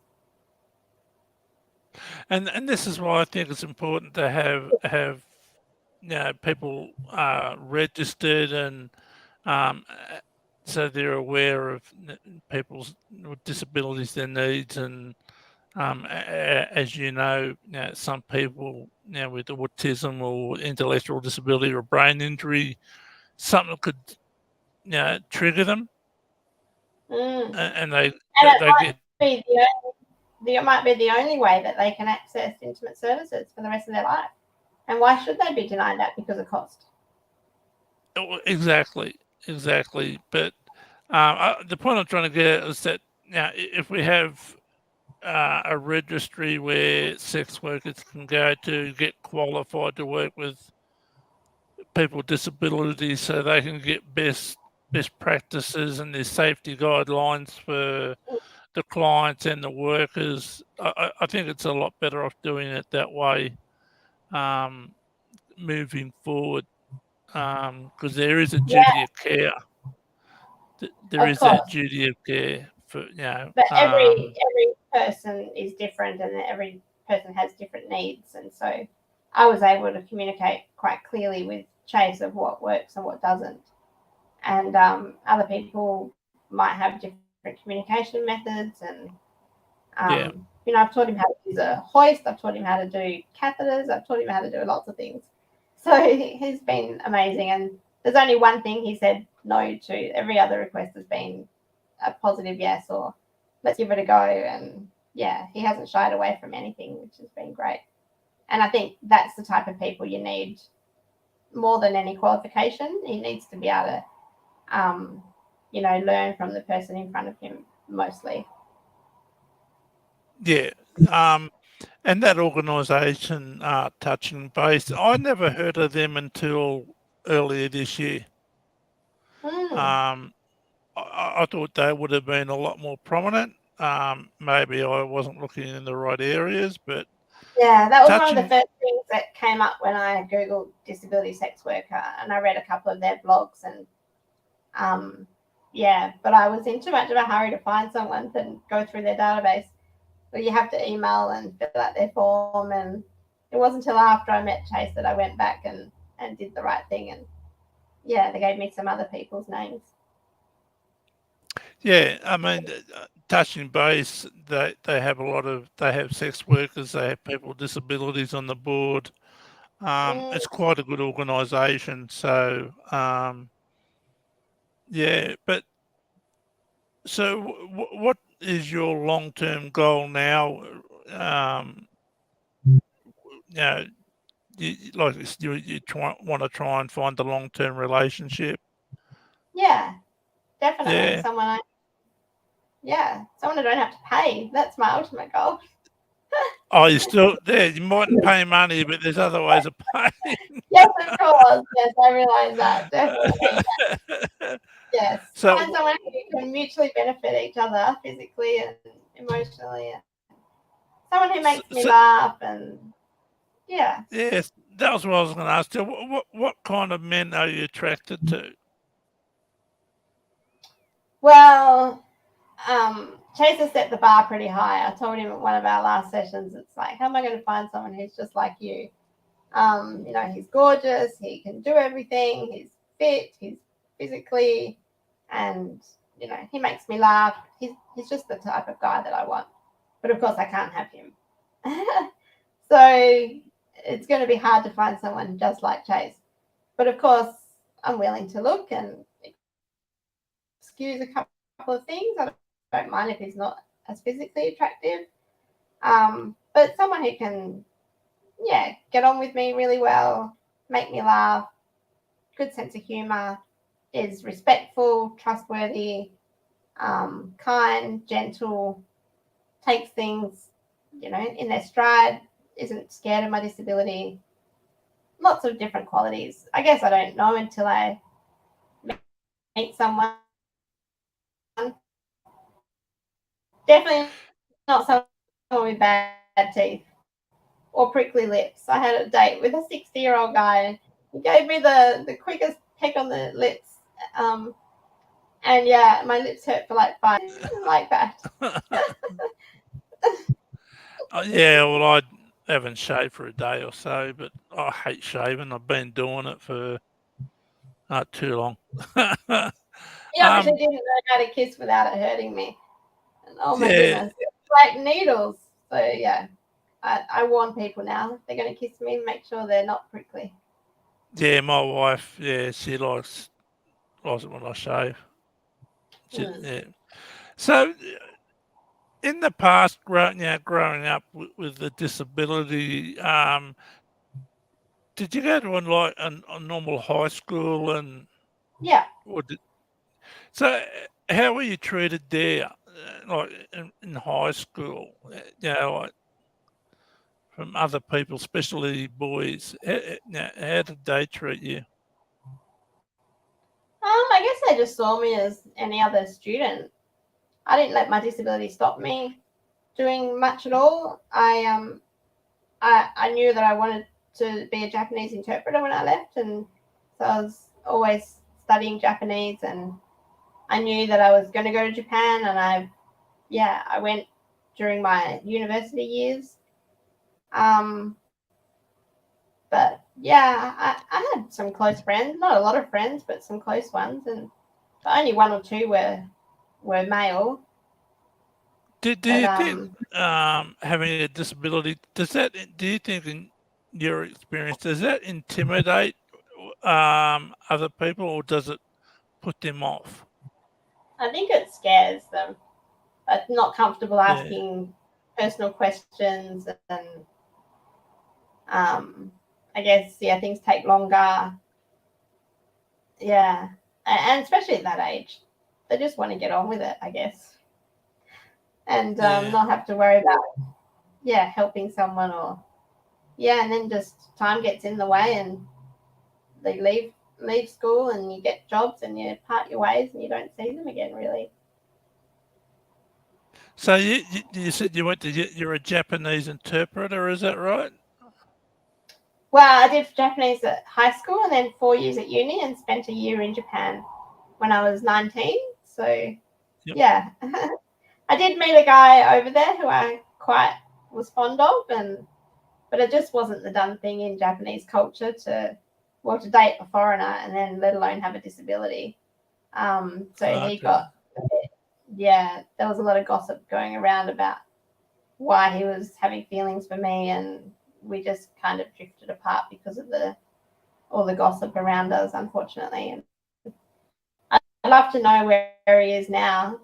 And this is why I think it's important to have people registered, and so they're aware of people's with disabilities, their needs, and as some people with autism or intellectual disability or brain injury, something could trigger them, and they get. It might be the only way that they can access intimate services for the rest of their life. And why should they be denied that because of cost? Exactly. But the point I'm trying to get at is that if we have a registry where sex workers can go to get qualified to work with people with disabilities, so they can get best practices and their safety guidelines for the clients and the workers, I think it's a lot better off doing it that way, moving forward, because there is a duty of care. There is a duty of care for But every person is different, and every person has different needs, and so I was able to communicate quite clearly with Chase of what works and what doesn't, and other people might have different communication methods, and I've taught him how to use a hoist, I've taught him how to do catheters, I've taught him how to do lots of things. So he's been amazing, and there's only one thing he said no to. Every other request has been a positive yes, or let's give it a go. And he hasn't shied away from anything, which has been great. And I think that's the type of people you need more than any qualification. He needs to be able learn from the person in front of him mostly. Yeah. And that organisation, Touching Base, I never heard of them until earlier this year. I thought they would have been a lot more prominent. Maybe I wasn't looking in the right areas, but yeah, that was one of the first things that came up when I Googled disability sex worker, and I read a couple of their blogs, and but I was in too much of a hurry to find someone to go through their database. Well, you have to email and fill out their form, and it wasn't until after I met Chase that I went back and did the right thing, and they gave me some other people's names. Yeah, I mean, Touching Base, they have sex workers, they have people with disabilities on the board. It's quite a good organisation. So, but so what is your long-term goal now? You want to try and find a long-term relationship. Yeah, definitely. Yeah. Someone I don't have to pay. That's my ultimate goal. Oh, you still there? You mightn't pay money, but there's other ways of paying. Yes, of course. Yes, I realise that. Definitely. Yes. So, find someone who can mutually benefit each other physically and emotionally. Someone who makes me laugh and yeah. Yes, that was what I was going to ask you. What kind of men are you attracted to? Well, Chase has set the bar pretty high. I told him at one of our last sessions, it's like, how am I going to find someone who's just like you? He's gorgeous, he can do everything, he's fit, he's physically, and he makes me laugh. He's just the type of guy that I want. But of course I can't have him. So it's going to be hard to find someone just like Chase. But of course I'm willing to look and excuse a couple of things. I don't mind if he's not as physically attractive. But someone who can get on with me really well, make me laugh, good sense of humor, is respectful, trustworthy, kind, gentle, takes things, in their stride, isn't scared of my disability. Lots of different qualities. I guess I don't know until I meet someone. Definitely not someone with bad teeth or prickly lips. I had a date with a 60-year-old guy, and he gave me the quickest peck on the lips. And my lips hurt for like 5 like that. Well, I haven't shaved for a day or so, but I hate shaving. I've been doing it for not too long. He obviously didn't know how to kiss without it hurting me. And oh my goodness, it's like needles. So I warn people now, if they're going to kiss me, make sure they're not prickly. Yeah, my wife, she likes it when I shave. Yeah. So, in the past, growing up with the disability, did you go to a normal high school and? Yeah. So, how were you treated there, like in high school? Like from other people, especially boys. How did they treat you? I guess they just saw me as any other student. I didn't let my disability stop me doing much at all. I knew that I wanted to be a Japanese interpreter when I left, and so I was always studying Japanese, and I knew that I was going to go to Japan, and I went during my university years. But I had some close friends, not a lot of friends, but some close ones, and only one or two were male. Do you think having a disability, do you think in your experience, does that intimidate other people, or does it put them off? I think it scares them. But not comfortable asking personal questions, and I guess things take longer. Yeah, and especially at that age, they just want to get on with it, I guess, and Yeah. not have to worry about helping someone and then just time gets in the way and they leave school and you get jobs and you part your ways and you don't see them again really. So you said you're a Japanese interpreter, is that right? Well, I did Japanese at high school and then 4 years at uni and spent a year in Japan when I was 19. So, Yep. yeah. I did meet a guy over there who I quite was fond of, but it just wasn't the done thing in Japanese culture to date a foreigner and then let alone have a disability. So he got, there was a lot of gossip going around about why he was having feelings for me, and we just kind of drifted apart because of all the gossip around us, unfortunately. And I'd love to know where he is now,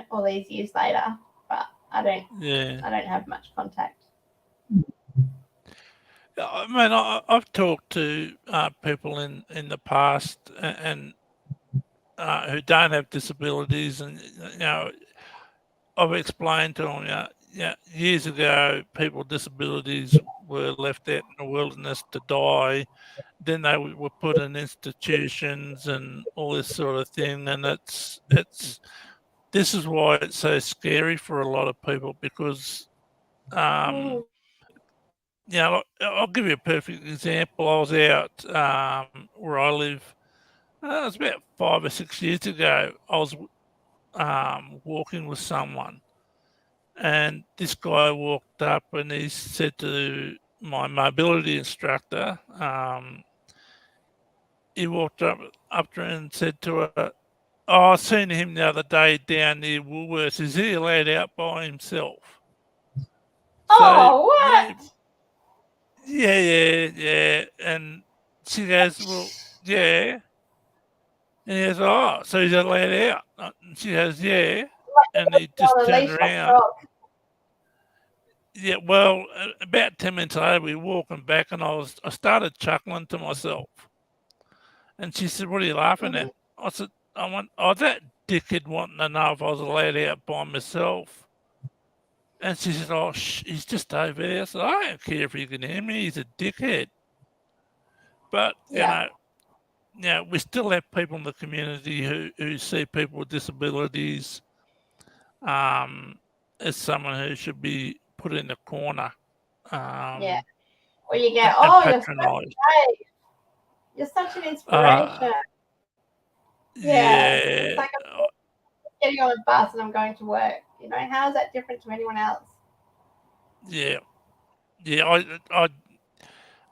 all these years later, but I don't have much contact. I mean, I've talked to people in the past and who don't have disabilities, and I've explained to them, years ago, people with disabilities were left out in the wilderness to die. Then they were put in institutions and all this sort of thing, and this is why it's so scary for a lot of people because. I'll give you a perfect example. I was out where I live. It was about 5 or 6 years ago. I was walking with someone, and this guy walked up and he said to my mobility instructor, he walked up to her and said to her, "Oh, I seen him the other day down near Woolworths. Is he allowed out by himself?" Oh, what? Yeah. And she goes, "Well, yeah." And he goes, "Oh, so he's allowed out?" And she goes, "Yeah." And he just turned around. Yeah, well, about 10 minutes later, we were walking back and I started chuckling to myself. And she said, "What are you laughing at?" I said, that dickhead wanting to know if I was allowed out by myself. And she said, "Oh, he's just over there." I said, "I don't care if you can hear me. He's a dickhead." But, we still have people in the community who see people with disabilities as someone who should be put in a corner. Well, you get, you're so great. You're such an inspiration. It's like I'm getting on a bus and I'm going to work. How is that different to anyone else? Yeah.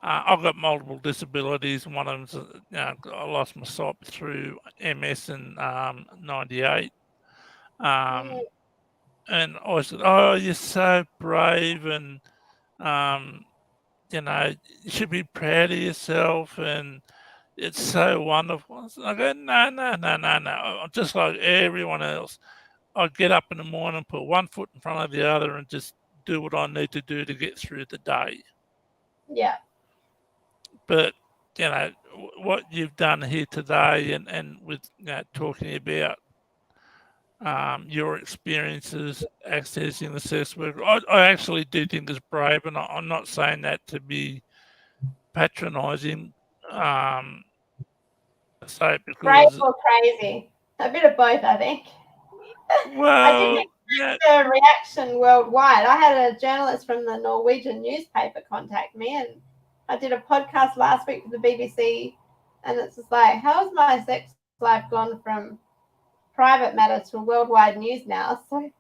I've got multiple disabilities. One of them's, I lost my sight through MS in 98. And I said, "Oh, you're so brave, and you should be proud of yourself, and it's so wonderful." I go, "No. I'm just like everyone else. I get up in the morning, put one foot in front of the other, and just do what I need to do to get through the day." Yeah. But what you've done here today, and with talking about your experiences accessing the sex worker, I actually do think it's brave, and I'm not saying that to be patronising. Say because brave or crazy, a bit of both, I think. I didn't expect the reaction worldwide. I had a journalist from the Norwegian newspaper contact me, and I did a podcast last week for the BBC, and it's just like, how has my sex life gone from private matter to worldwide news now? So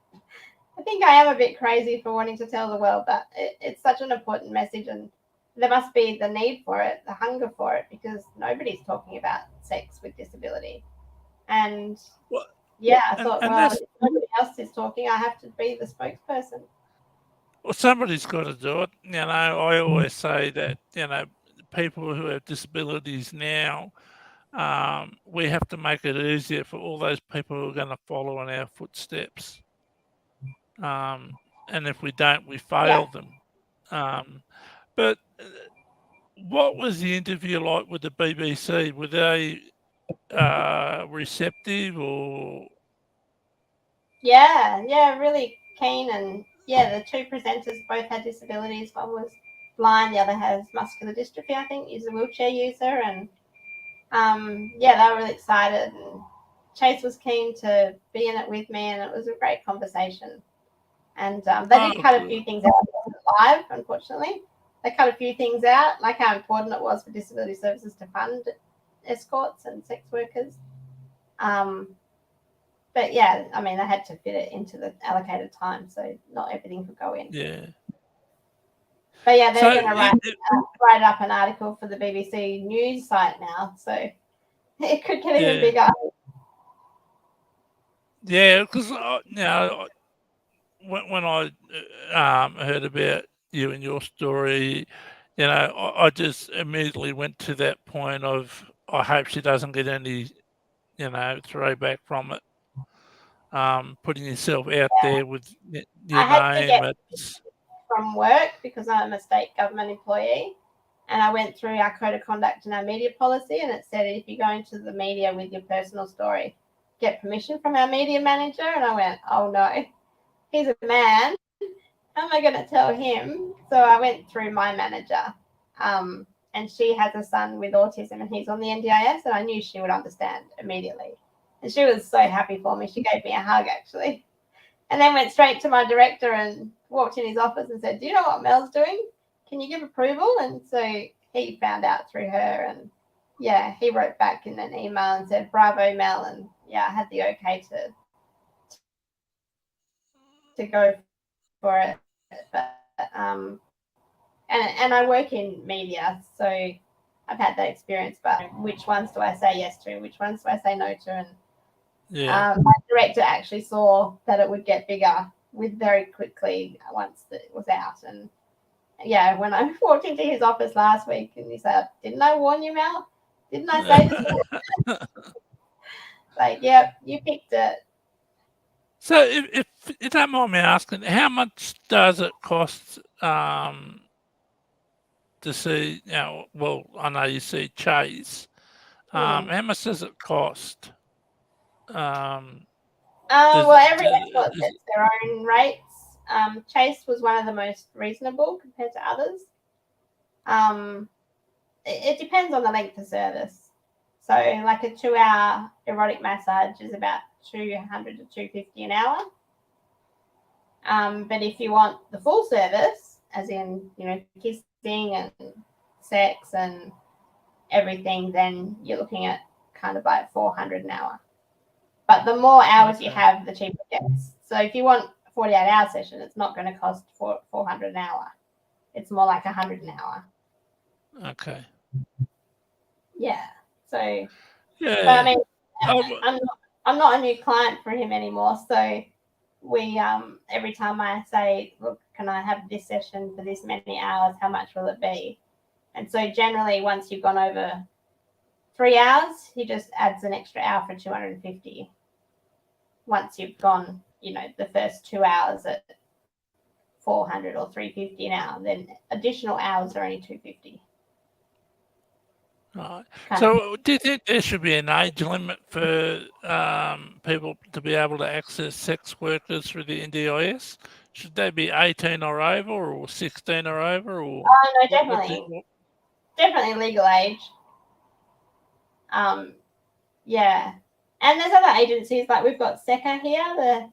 I think I am a bit crazy for wanting to tell the world that it's such an important message, and there must be the need for it, the hunger for it, because nobody's talking about sex with disability. And I thought, if nobody else is talking, I have to be the spokesperson. Well, somebody's got to do it. I always say that, people who have disabilities now, we have to make it easier for all those people who are going to follow in our footsteps. And if we don't, we fail them. But what was the interview like with the BBC? Were they receptive or? Yeah, really keen. And yeah, the two presenters both had disabilities. One was blind, the other has muscular dystrophy, I think, is a wheelchair user. And yeah, they were really excited. And Chase was keen to be in it with me, and it was a great conversation. And they Oh, did cut a good. few things out. It wasn't live, unfortunately. They cut a few things out, like how important it was for disability services to fund escorts and sex workers. Um, but yeah, I mean, they had to fit it into the allocated time, so not everything could go in. Yeah. But yeah, they're So going to write up an article for the BBC News site now, so it could get even bigger. Yeah, because when I heard about you and your story, I just immediately went to that point of I hope she doesn't get any, throwback from it. Putting yourself out there with your I had to name. get from work because I'm a state government employee, and I went through our code of conduct and our media policy, and it said if you go into the media with your personal story, get permission from our media manager. And I went, oh no, he's a man. How am I going to tell him? So I went through my manager, and she has a son with autism, and he's on the NDIS, and I knew she would understand immediately. And she was so happy for me. She gave me a hug, actually. And then went straight to my director and walked in his office and said, do you know what Mel's doing? Can you give approval? And so he found out through her, and yeah, he wrote back in an email and said, bravo, Mel. And yeah, I had the okay to go for it. But and I work in media, so I've had that experience. But which ones do I say yes to, and which ones do I say no to? And my director actually saw that it would get bigger with very quickly once it was out. And yeah, when I walked into his office last week, and he said, "Didn't I warn you, Mel? Didn't I say this?" Like, yep, you picked it. So, if you don't mind me asking, how much does it cost to see? Well, I know you see Chase. How much does it cost? Well, every escort sets their own rates. Chase was one of the most reasonable compared to others. It depends on the length of service. So, like a 2-hour erotic massage is about $200 to $250 an hour. But if you want the full service, as in kissing and sex and everything, then you're looking at kind of like $400 an hour. But the more hours you have, the cheaper it gets. So if you want a 48-hour session, it's not going to cost $400 an hour. It's more like $100 an hour. Okay. Yeah. So. Yeah. But I mean, I'm not a new client for him anymore. So we every time I say, look, can I have this session for this many hours? How much will it be? And so generally, once you've gone over 3 hours, he just adds an extra hour for $250. Once you've gone, the first 2 hours at $400 or $350 an hour, then additional hours are only $250. Right. So, do you think there should be an age limit for people to be able to access sex workers through the NDIS? Should they be 18 or over, or 16 or over, or? No, definitely legal age. Yeah, and there's other agencies, like we've got SECA here, the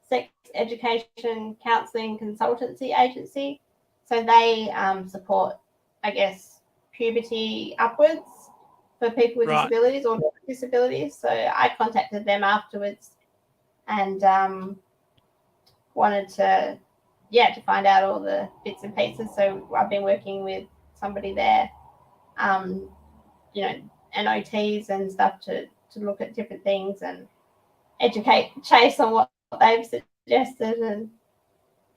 Sex Education Counselling Consultancy Agency. So they support, I guess, puberty upwards for people with disabilities or disabilities. So I contacted them afterwards and wanted to find out all the bits and pieces. So I've been working with somebody there, and OTs and stuff to look at different things and educate Chase on what they've suggested. And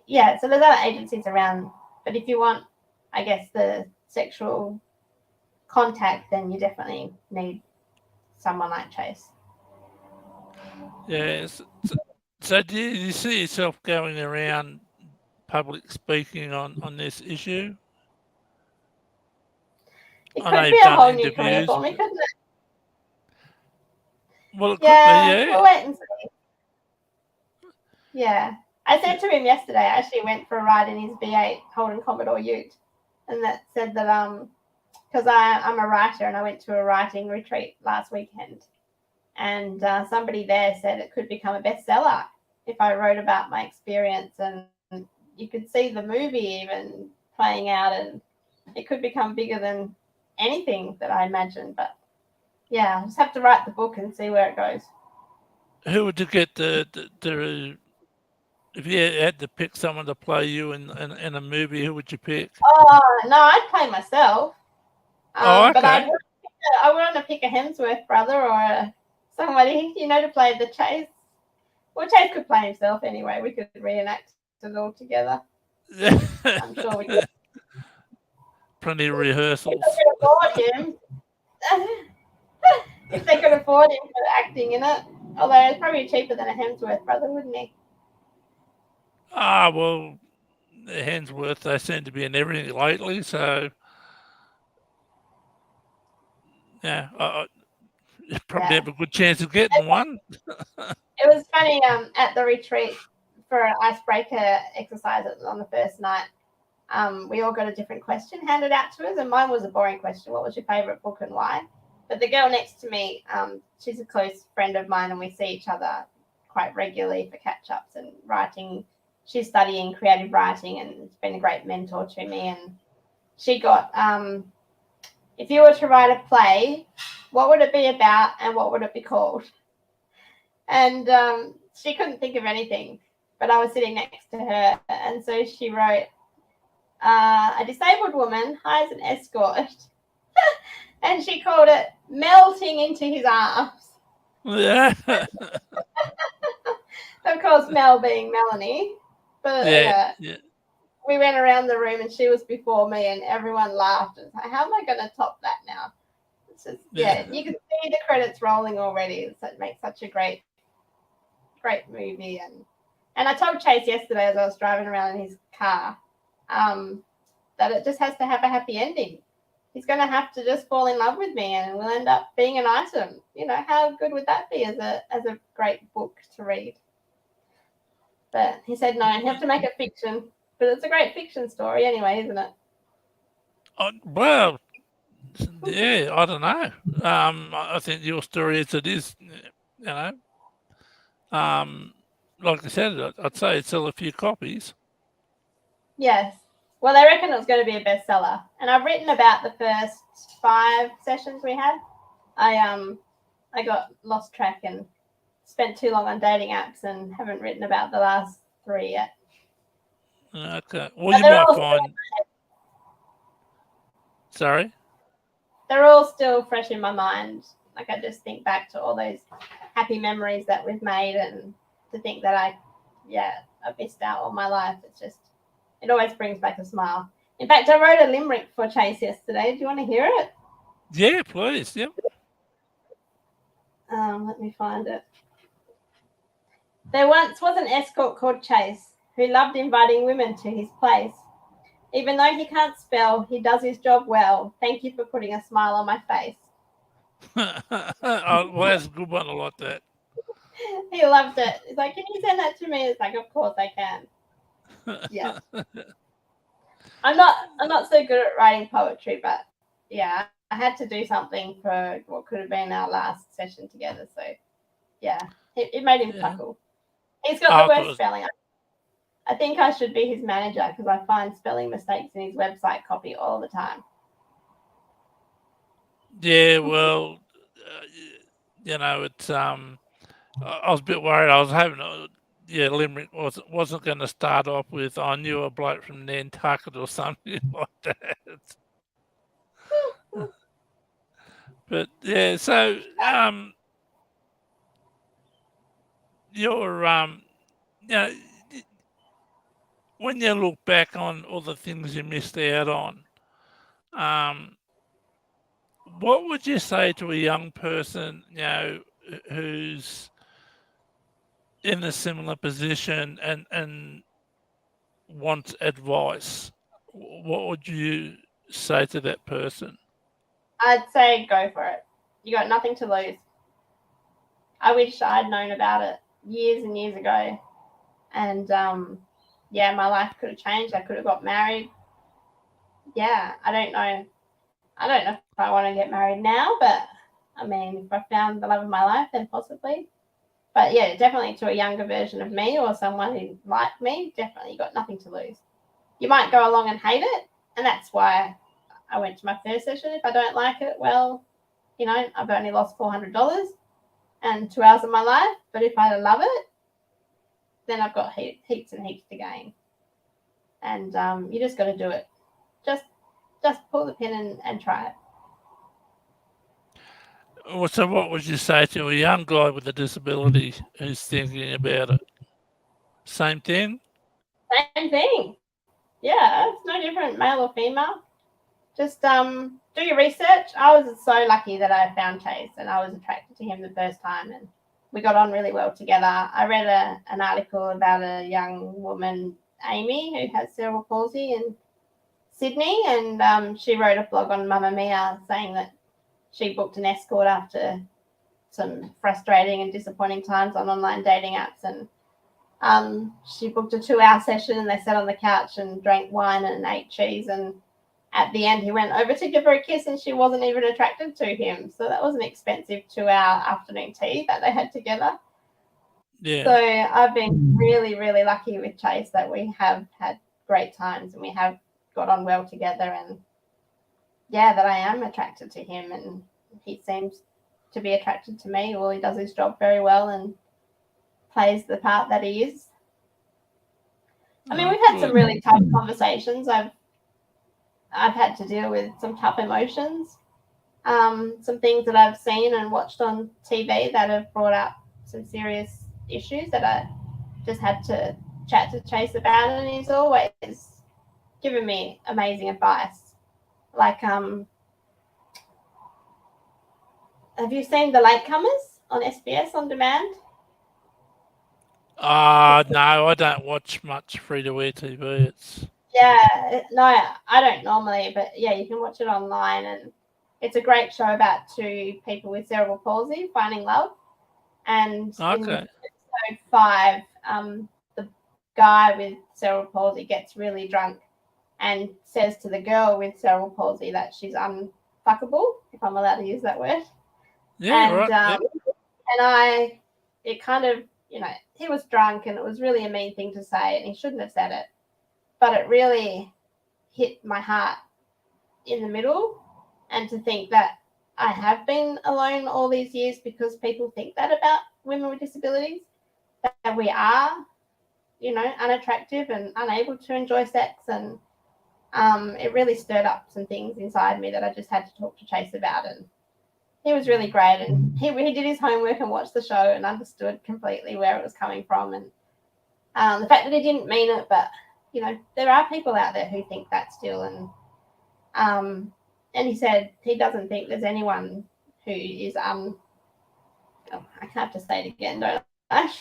yeah, so there's other agencies around, but if you want, I guess, the sexual contact, then you definitely need someone like Chase. Yes. So do you see yourself going around public speaking on this issue? It could be a whole new career for me, couldn't it? Well, it could be, Yeah, we'll yeah. wait and see. Yeah. I said to him yesterday, I actually went for a ride in his V8 Holden Commodore Ute, and that said that because I'm a writer and I went to a writing retreat last weekend, and somebody there said it could become a bestseller if I wrote about my experience, and you could see the movie even playing out, and it could become bigger than anything that I imagined. But yeah, I just have to write the book and see where it goes. Who would you get if you had to pick someone to play you in a movie? Who would you pick? Oh no, I'd play myself. Oh, But okay. I want to pick a Hemsworth brother or somebody, to play the Chase. Well, Chase could play himself anyway. We could reenact it all together. I'm sure we could. Plenty of If rehearsals. they could afford him. If they could afford him for acting in it. Although it's probably cheaper than a Hemsworth brother, wouldn't he? Ah, well, Hemsworth, they seem to be in everything lately, so yeah, you probably have a good chance of getting one. It was funny at the retreat for an icebreaker exercise on the first night. We all got a different question handed out to us, and mine was a boring question. What was your favourite book and why? But the girl next to me, she's a close friend of mine, and we see each other quite regularly for catch-ups and writing. She's studying creative writing and has been a great mentor to me. And she got, if you were to write a play, what would it be about and what would it be called? And she couldn't think of anything, but I was sitting next to her, and so she wrote, a disabled woman hires an escort, and she called it Melting into His Arms. Yeah. Of course, Mel being Melanie, but yeah. we went around the room and she was before me, and everyone laughed. And like, how am I going to top that now? It's just, you can see the credits rolling already. It makes such a great movie. And I told Chase yesterday as I was driving around in his car that it just has to have a happy ending. He's going to have to just fall in love with me, and we'll end up being an item. How good would that be as a great book to read? But he said no, you have to make it fiction. But it's a great fiction story anyway, isn't it? Well, yeah, I don't know. I think your story as it is, like I said, I'd say it'd sell a few copies. Yes. Well, they reckon it was going to be a bestseller, and I've written about the first 5 sessions we had. I got lost track and spent too long on dating apps and haven't written about the last 3 yet. Okay. Well, you might find. Sorry? They're all still fresh in my mind. Like, I just think back to all those happy memories that we've made, and to think that I've missed out on my life. It's just, it always brings back a smile. In fact, I wrote a limerick for Chase yesterday. Do you want to hear it? Yeah, please. Yep. Let me find it. There once was an escort called Chase who loved inviting women to his place. Even though he can't spell, he does his job well. Thank you for putting a smile on my face. Well, that's a good one. I like that. He loved it. He's like, can you send that to me? It's like, of course I can. Yeah. I'm not so good at writing poetry, but yeah, I had to do something for what could have been our last session together. So yeah, it made him chuckle. He's got the worst spelling. I think I should be his manager because I find spelling mistakes in his website copy all the time. Yeah, well, it's I was a bit worried. I was hoping, limerick wasn't going to start off with "I knew a bloke from Nantucket" or something like that. But yeah, so you're when you look back on all the things you missed out on, what would you say to a young person, who's in a similar position and wants advice? What would you say to that person? I'd say go for it. You got nothing to lose. I wish I'd known about it years and years ago. And yeah, my life could have changed. I could have got married. Yeah, I don't know. I don't know if I want to get married now, but I mean, if I found the love of my life, then possibly. But yeah, definitely to a younger version of me or someone who liked me, definitely got nothing to lose. You might go along and hate it, and that's why I went to my first session. If I don't like it, well, you know, I've only lost $400 and 2 hours of my life. But if I love it, then I've got heaps and heaps to gain. And you just got to do it. Just pull the pin and try it. Well, so what would you say to a young guy with a disability who's thinking about it? Same thing? Same thing. Yeah, it's no different, male or female. Just do your research. I was so lucky that I found Chase and I was attracted to him the first time, and we got on really well together. I read an article about a young woman, Amy, who has cerebral palsy in Sydney, and she wrote a blog on Mamamia saying that she booked an escort after some frustrating and disappointing times on online dating apps, and she booked a 2-hour session, and they sat on the couch and drank wine and ate cheese, and at the end he went over to give her a kiss and she wasn't even attracted to him. So that was an expensive 2-hour afternoon tea that they had together. Yeah. So I've been really, really lucky with Chase that we have had great times and we have got on well together, and yeah, that I am attracted to him and he seems to be attracted to me. Well, he does his job very well and plays the part that he is. I mean, we've had some really tough conversations. I've had to deal with some tough emotions, some things that I've seen and watched on TV that have brought up some serious issues that I just had to chat to Chase about, and he's always given me amazing advice. Like, have you seen The Latecomers on SBS On Demand? No, I don't watch much free-to-air TV. Yeah, no, I don't normally, but yeah, you can watch it online, and it's a great show about 2 people with cerebral palsy finding love. And in episode 5, the guy with cerebral palsy gets really drunk and says to the girl with cerebral palsy that she's unfuckable, if I'm allowed to use that word. Yeah, and, right. And it kind of, you know, he was drunk and it was really a mean thing to say and he shouldn't have said it. But it really hit my heart in the middle, and to think that I have been alone all these years because people think that about women with disabilities, that we are, you know, unattractive and unable to enjoy sex. And it really stirred up some things inside me that I just had to talk to Chase about. And he was really great, and he did his homework and watched the show and understood completely where it was coming from, and the fact that he didn't mean it, but you know, there are people out there who think that still. And he said he doesn't think there's anyone who is I have to say it again, don't I?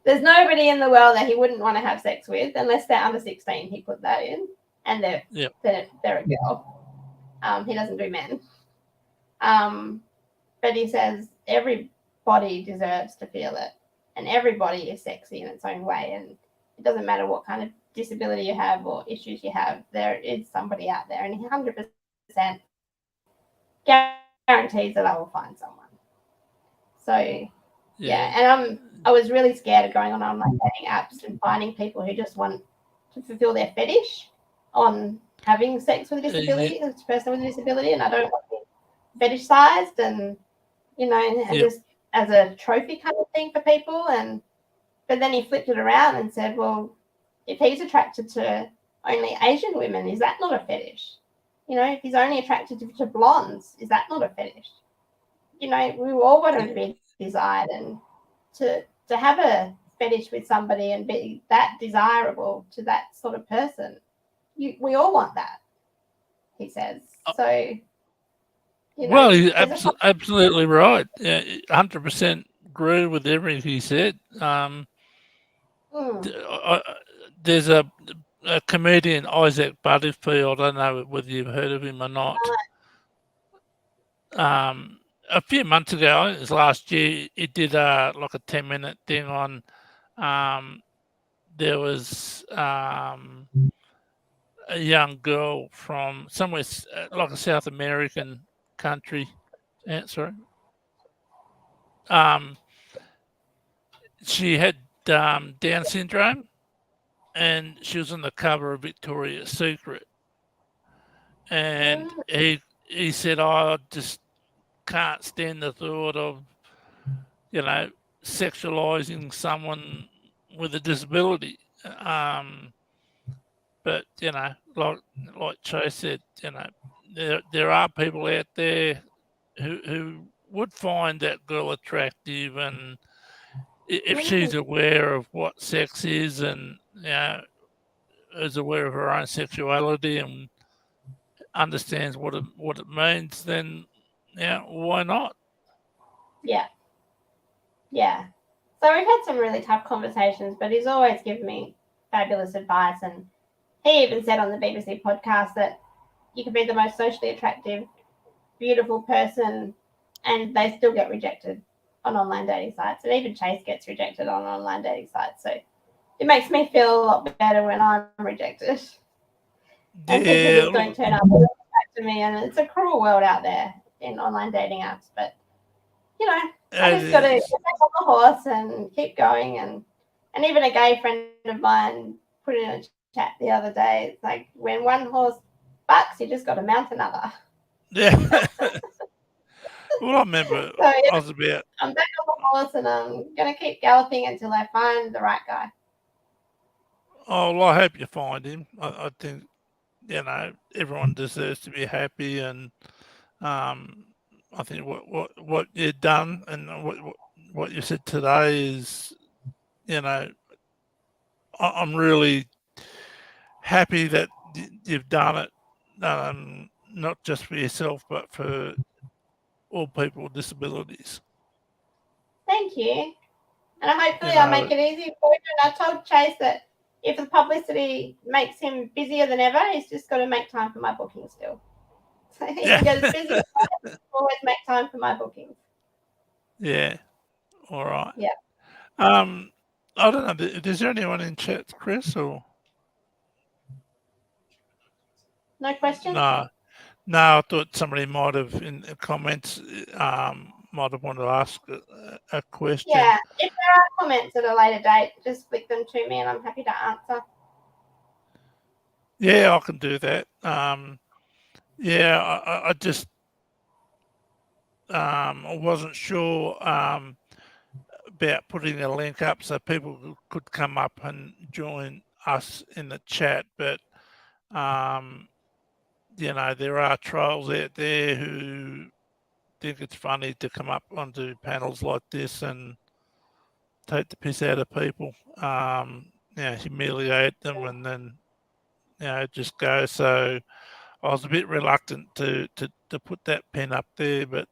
There's nobody in the world that he wouldn't want to have sex with unless they're under 16. He put that in, and they're a girl. He doesn't do men. But he says everybody deserves to feel it, and everybody is sexy in its own way, and it doesn't matter what kind of disability you have or issues you have, there is somebody out there, and he 100% guarantees that I will find someone. So yeah, and I was really scared of going on online dating apps and finding people who just want to fulfill their fetish on having sex with a disability, a person with a disability, and I don't want to be fetishized and, you know, and just as a trophy kind of thing for people. But then he flipped it around and said, well, if he's attracted to only Asian women, is that not a fetish? You know, if he's only attracted to blondes, is that not a fetish? You know, we all want to be desired, and to have a fetish with somebody and be that desirable to that sort of person, we all want that, he says. So, you know, well, he's absolutely right. 100% agree with everything he said. There's a comedian, Isaac Butterfield. I don't know whether you've heard of him or not. a few months ago, it was last year, he did like a 10-minute thing on there was a young girl from somewhere like a South American country. Sorry. She had Down syndrome, and she was on the cover of Victoria's Secret. And he said, "I just can't stand the thought of, sexualizing someone with a disability." But like Chase said, there are people out there who would find that girl attractive, and if she's aware of what sex is, and is aware of her own sexuality and understands what it means, then why not? Yeah. So we've had some really tough conversations, but he's always given me fabulous advice, and he even said on the BBC podcast that you can be the most socially attractive, beautiful person, and they still get rejected on online dating sites. And even Chase gets rejected on online dating sites. So it makes me feel a lot better when I'm rejected. And people just don't turn up and back to me. And it's a cruel world out there in online dating apps. But, I just got to get back on the horse and keep going. And even a gay friend of mine put in a chat the other day. It's like, when one horse bucks, you just got to mount another. Yeah. Well, I remember So, I'm back on the horse, and I'm going to keep galloping until I find the right guy. Oh, well, I hope you find him. I think, everyone deserves to be happy, and I think what you've done and what you said today is, I'm really happy that you've done it, not just for yourself, but for all people with disabilities. Thank you. And hopefully I'll make it easy for you. And I told Chase that if the publicity makes him busier than ever, he's just got to make time for my bookings still. So he can get as busy as possible, always make time for my bookings. Yeah. All right. Yeah. I don't know. Is there anyone in chat, Chris, or? No questions? No, I thought somebody might have in the comments might have wanted to ask a question. Yeah, if there are comments at a later date, just flick them to me and I'm happy to answer. Yeah, I can do that. I just I wasn't sure about putting a link up so people could come up and join us in the chat, but there are trolls out there who think it's funny to come up onto panels like this and take the piss out of people, humiliate them, and then just go. So I was a bit reluctant to put that pin up there, but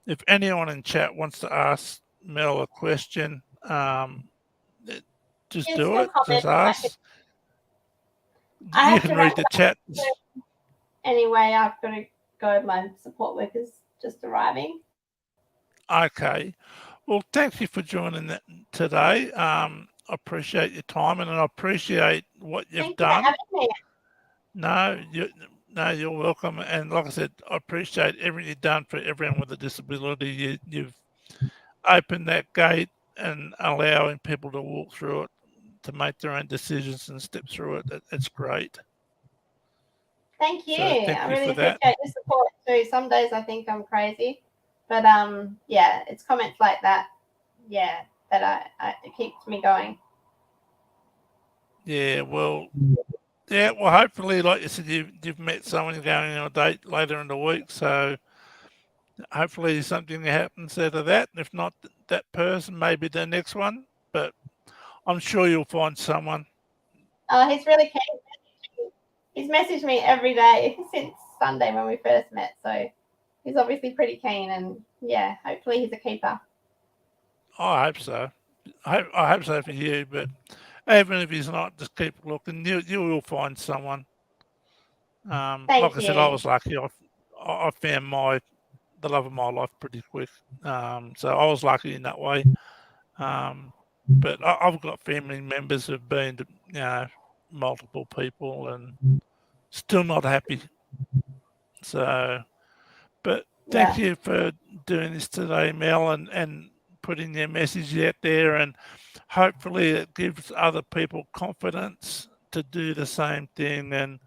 if anyone in chat wants to ask Mel a question, just do it. Just ask. You can read the chat. Anyway, I've got to go. My support worker's just arriving. Okay. Well, thank you for joining today. I appreciate your time, and I appreciate what you've done. Thank you for having me. No, you're welcome. And like I said, I appreciate everything you've done for everyone with a disability. You've opened that gate and allowing people to walk through it, to make their own decisions and step through it. It's great. Thank you. I really appreciate your support too. Some days I think I'm crazy, but it's comments like that, that it keeps me going. Yeah, well, hopefully, like you said, you've met someone going on a date later in the week, so hopefully something happens out of that. If not that person, maybe the next one, but I'm sure you'll find someone. Oh, he's really keen. He's messaged me every day since Sunday when we first met, so he's obviously pretty keen, and hopefully he's a keeper. I hope so. I hope so for you, but even if he's not, just keep looking. You will find someone. Like I said, I was lucky. I found my the love of my life pretty quick. So I was lucky in that way. But I've got family members who've been to, multiple people and still not happy. So, but thank Yeah. you for doing this today, Mel, and putting your message out there, and hopefully it gives other people confidence to do the same thing. And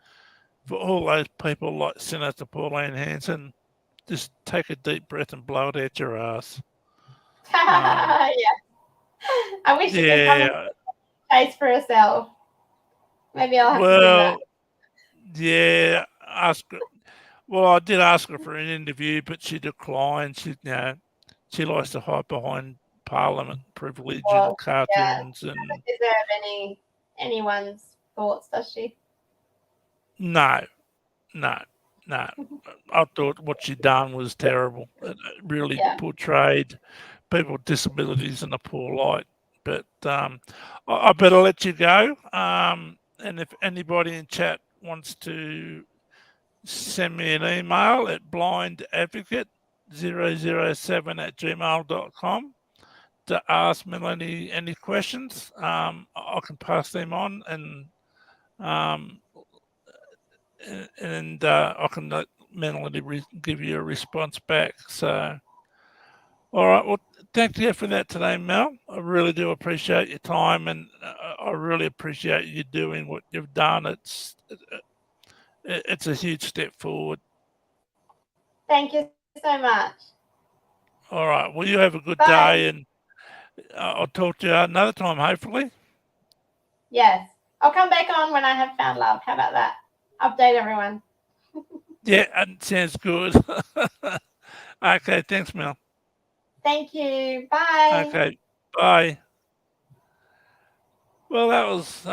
for all those people like Senator Pauline Hanson, just take a deep breath and blow it out your ass. Yeah. I wish you could come and Yeah. taste for herself. Maybe I'll have to do that. Well, yeah. Well, I did ask her for an interview, but she declined. She likes to hide behind Parliament privilege Well, and cartoons She doesn't and deserve anyone's thoughts, does she? no. I thought what she done was terrible. It really Yeah. portrayed people with disabilities in a poor light. But I better let you go. And if anybody in chat wants to send me an email at blindadvocate007@gmail.com to ask Melanie any questions, I can pass them on and I can let Melanie give you a response back. So, all right. Well, thank you for that today, Mel. I really do appreciate your time, and I really appreciate you doing what you've done. It's a huge step forward. Thank you so much. All right. Well, you have a good Bye. day, and I'll talk to you another time, hopefully. Yes. I'll come back on when I have found love. How about that? Update everyone. Yeah, that sounds good. Okay. Thanks, Mel. Thank you. Bye. Okay. Bye. Well, that was